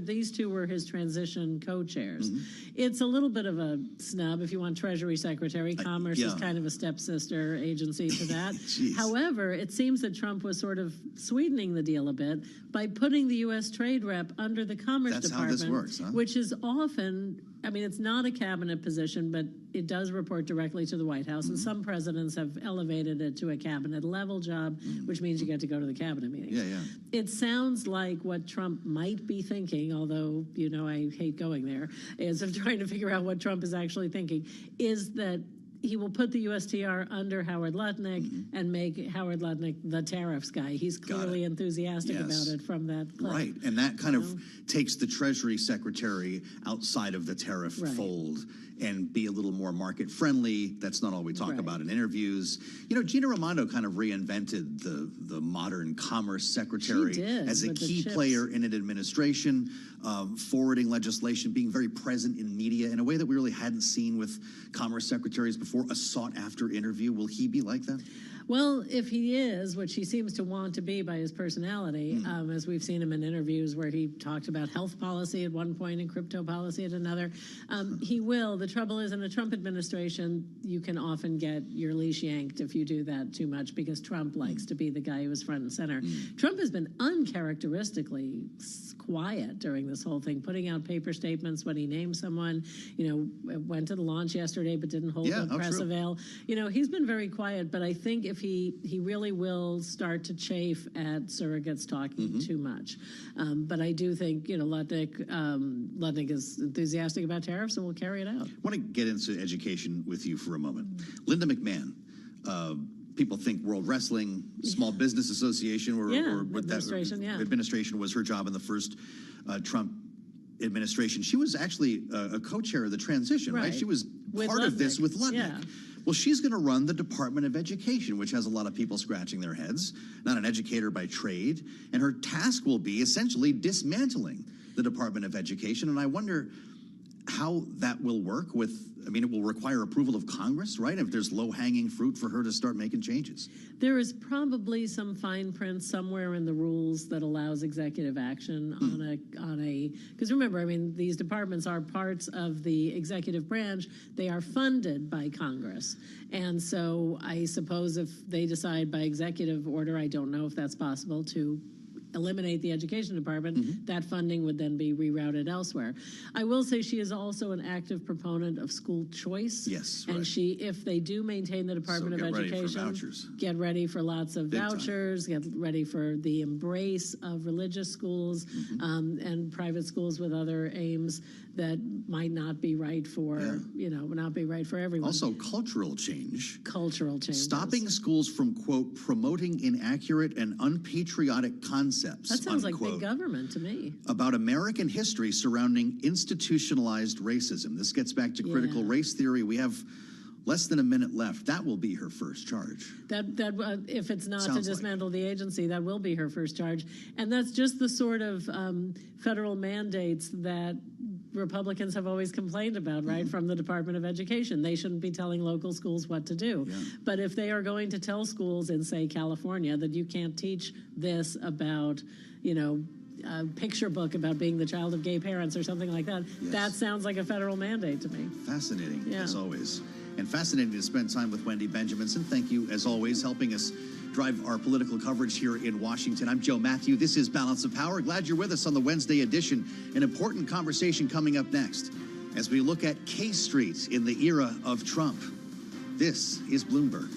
These two were his transition co-chairs. It's a little bit of a snub if you want Treasury Secretary. Commerce is kind of a stepsister agency to that. However, it seems that Trump was sort of sweetening the deal a bit by putting the U.S. trade rep under the Commerce Department, how this works, huh? which is often, I mean, it's not a cabinet position, but it does report directly to the White House, and some presidents have elevated it to a cabinet level job, which means you get to go to the cabinet meetings. Yeah, yeah. It sounds like what Trump might be thinking, although, you know, I hate going there, is of trying to figure out what Trump is actually thinking, is that he will put the USTR under Howard Lutnick and make Howard Lutnick the tariffs guy. He's clearly enthusiastic about it from that clip. Right, and that kind of takes the Treasury Secretary outside of the tariff fold and be a little more market friendly. That's not all we talk about in interviews. You know, Gina Raimondo kind of reinvented the modern Commerce Secretary as a key player in an administration, forwarding legislation, being very present in media in a way that we really hadn't seen with Commerce Secretaries before. A sought-after interview. Will he be like that? Well, if he is, which he seems to want to be by his personality, as we've seen him in interviews where he talked about health policy at one point and crypto policy at another, he will. The trouble is, in a Trump administration, you can often get your leash yanked if you do that too much because Trump likes to be the guy who is front and center. Trump has been uncharacteristically quiet during this whole thing, putting out paper statements when he named someone, you know, went to the launch yesterday but didn't hold a press avail. You know, he's been very quiet, but I think if he really will start to chafe at surrogates talking too much. But I do think, you know, Lutnick is enthusiastic about tariffs and will carry it out. I want to get into education with you for a moment. Linda McMahon, people think World Wrestling, Small Business Association, or what administration was her job in the first Trump administration. She was actually a co-chair of the transition, right? She was part of this with Lutnick. Yeah. Well, she's going to run the Department of Education, which has a lot of people scratching their heads, not an educator by trade. And her task will be essentially dismantling the Department of Education. And I wonder how that will work with, I mean, it will require approval of Congress, right? If there's low-hanging fruit for her to start making changes. There is probably some fine print somewhere in the rules that allows executive action on a, because remember, I mean, these departments are parts of the executive branch. They are funded by Congress. And so I suppose if they decide by executive order, I don't know if that's possible, to eliminate the education department, that funding would then be rerouted elsewhere. I will say she is also an active proponent of school choice. Yes, and she, if they do maintain the Department of Education, get ready for lots of vouchers, get ready for the embrace of religious schools and private schools with other aims that might not be right for, you know, not be right for everyone. Also, cultural change. Cultural change. Stopping schools from, quote, promoting inaccurate and unpatriotic concepts. That sounds like big government to me. About American history surrounding institutionalized racism. This gets back to critical race theory. We have less than a minute left. That will be her first charge. That if it's not to dismantle the agency, that will be her first charge. And that's just the sort of federal mandates that Republicans have always complained about, right, from the Department of Education. They shouldn't be telling local schools what to do. But if they are going to tell schools in, say, California that you can't teach this about, you know, a picture book about being the child of gay parents or something like that, that sounds like a federal mandate to me. Fascinating, as always. And fascinating to spend time with Wendy Benjaminson. Thank you, as always, helping us drive our political coverage here in Washington. I'm Joe Matthew. This is Balance of Power. Glad you're with us on the Wednesday edition. An important conversation coming up next as we look at K Street in the era of Trump. This is Bloomberg.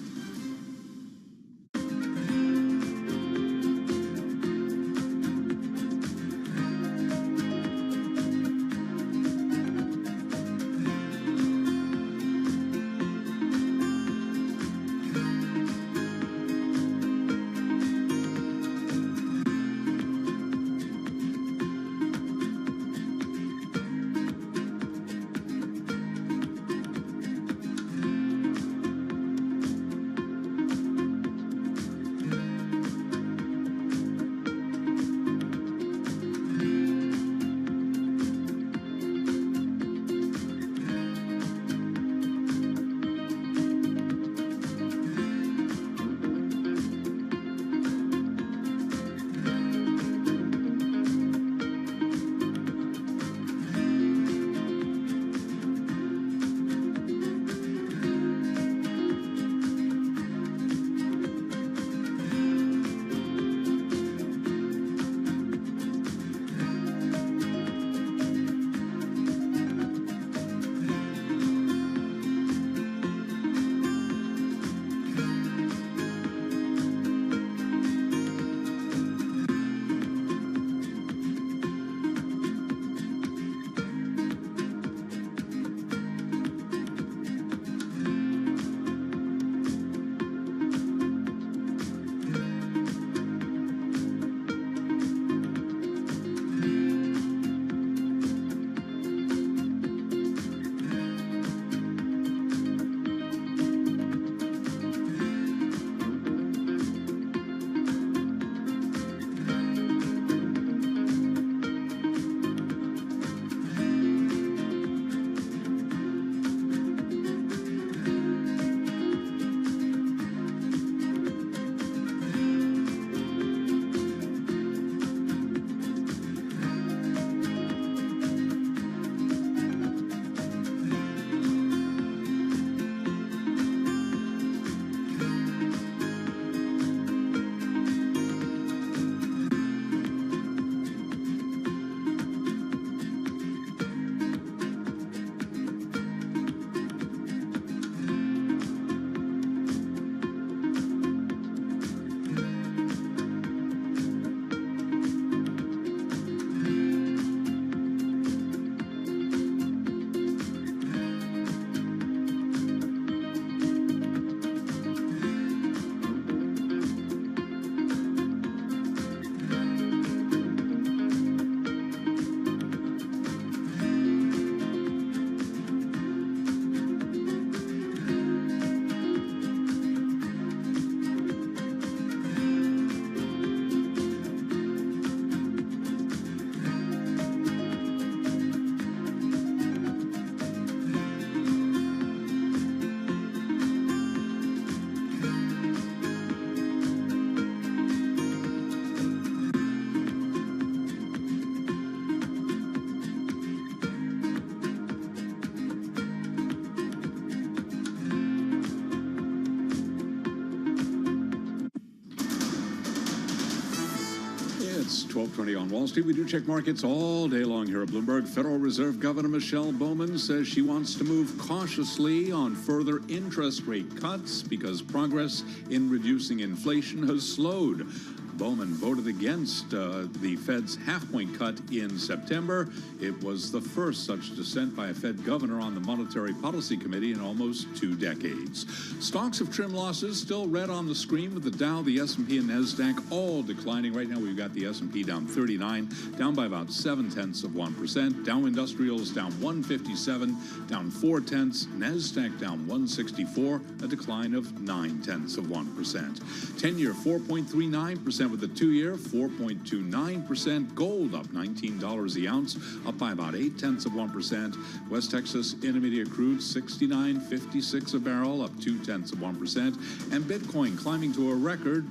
12:20 on Wall Street. We do check markets all day long here at Bloomberg. Federal Reserve Governor Michelle Bowman says she wants to move cautiously on further interest rate cuts because progress in reducing inflation has slowed. Bowman voted against the Fed's half-point cut in September. It was the first such dissent by a Fed governor on the Monetary Policy Committee in almost 2 decades. Stocks have trimmed losses, still red on the screen with the Dow, the S&P, and NASDAQ all declining. Right now we've got the S&P down 39, down by about 0.7%. Dow Industrials down 157, down 0.4. NASDAQ down 164, a decline of 0.9%. 10-year 4.39%. With the 2-year, 4.29%. Gold up $19 the ounce, up by about 0.8%. West Texas Intermediate crude 69.56 a barrel, up 0.2%. And Bitcoin climbing to a record,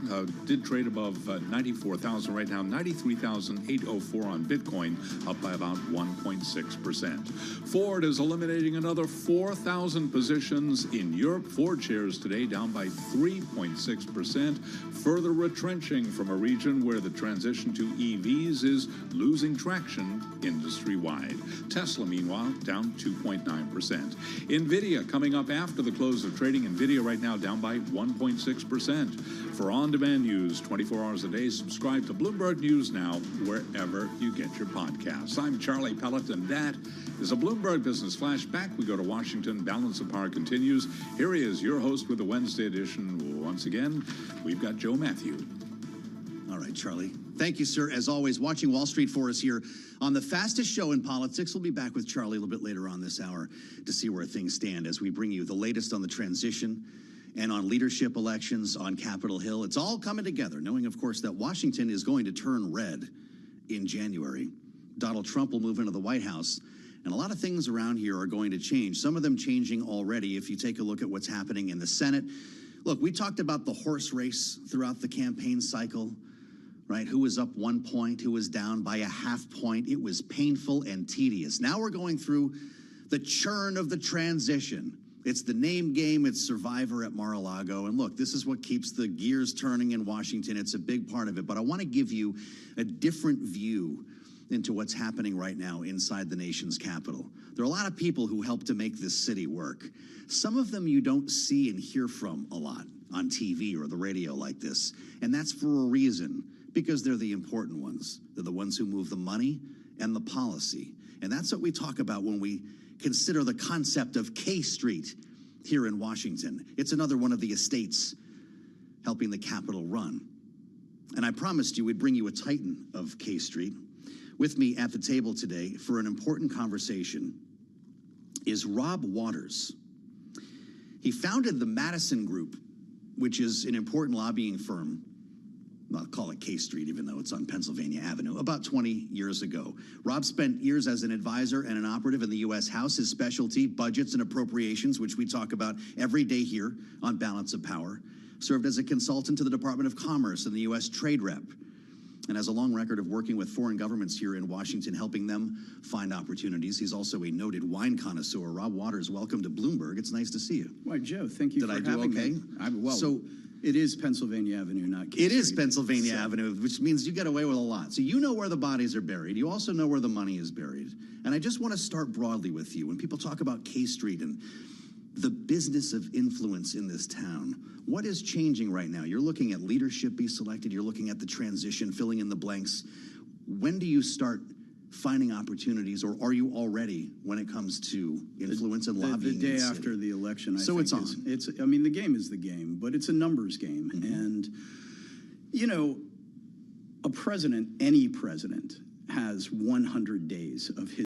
did trade above 94,000 right now, 93,804 on Bitcoin, up by about 1.6%. Ford is eliminating another 4,000 positions in Europe. Ford shares today down by 3.6%, further retrenching from a region where the transition to EVs is losing traction industry-wide. Tesla, meanwhile, down 2.9%. NVIDIA coming up after the close of trading. NVIDIA right now down by 1.6%. For on-demand news 24 hours a day, subscribe to Bloomberg News Now wherever you get your podcasts. I'm Charlie Pellet, and that is a Bloomberg Business Flashback. We go to Washington. Balance of Power continues. Here he is, your host with the Wednesday edition. Once again, we've got Joe Matthew. All right, Charlie. Thank you, sir. As always, watching Wall Street for us here on the fastest show in politics. We'll be back with Charlie a little bit later on this hour to see where things stand as we bring you the latest on the transition and on leadership elections on Capitol Hill. It's all coming together, knowing, of course, that Washington is going to turn red in January. Donald Trump will move into the White House, and a lot of things around here are going to change, some of them changing already if you take a look at what's happening in the Senate. Look, we talked about the horse race throughout the campaign cycle. Right? Who was up 1 point, who was down by a half point. It was painful and tedious. Now we're going through the churn of the transition. It's the name game. It's Survivor at Mar-a-Lago. And look, this is what keeps the gears turning in Washington. It's a big part of it. But I want to give you a different view into what's happening right now inside the nation's capital. There are a lot of people who help to make this city work. Some of them you don't see and hear from a lot on TV or the radio like this. And that's for a reason. Because they're the important ones. They're the ones who move the money and the policy. And that's what we talk about when we consider the concept of K Street here in Washington. It's another one of the estates helping the Capitol run. And I promised you we'd bring you a titan of K Street. With me at the table today for an important conversation is Rob Waters. He founded the Madison Group, which is an important lobbying firm. I'll call it K Street, even though it's on Pennsylvania Avenue, about 20 years ago. Rob spent years as an advisor and an operative in the U.S. House. His specialty, budgets and appropriations, which we talk about every day here on Balance of Power. Served as a consultant to the Department of Commerce and the U.S. Trade Rep. And has a long record of working with foreign governments here in Washington, helping them find opportunities. He's also a noted wine connoisseur. Rob Waters, welcome to Bloomberg. It's nice to see you. Why, Joe, thank you for having me. Did I do okay? So it is Pennsylvania Avenue, not K Street. It is Pennsylvania Avenue, which means you get away with a lot. So you know where the bodies are buried. You also know where the money is buried. And I just want to start broadly with you. When people talk about K Street and the business of influence in this town, what is changing right now? You're looking at leadership be selected. You're looking at the transition, filling in the blanks. When do you start finding opportunities, or are you already when it comes to influence and lobbying? The day after the election, so it's on. I mean, the game is the game, but it's a numbers game. Mm-hmm. And, you know, a president, any president, has 100 days of his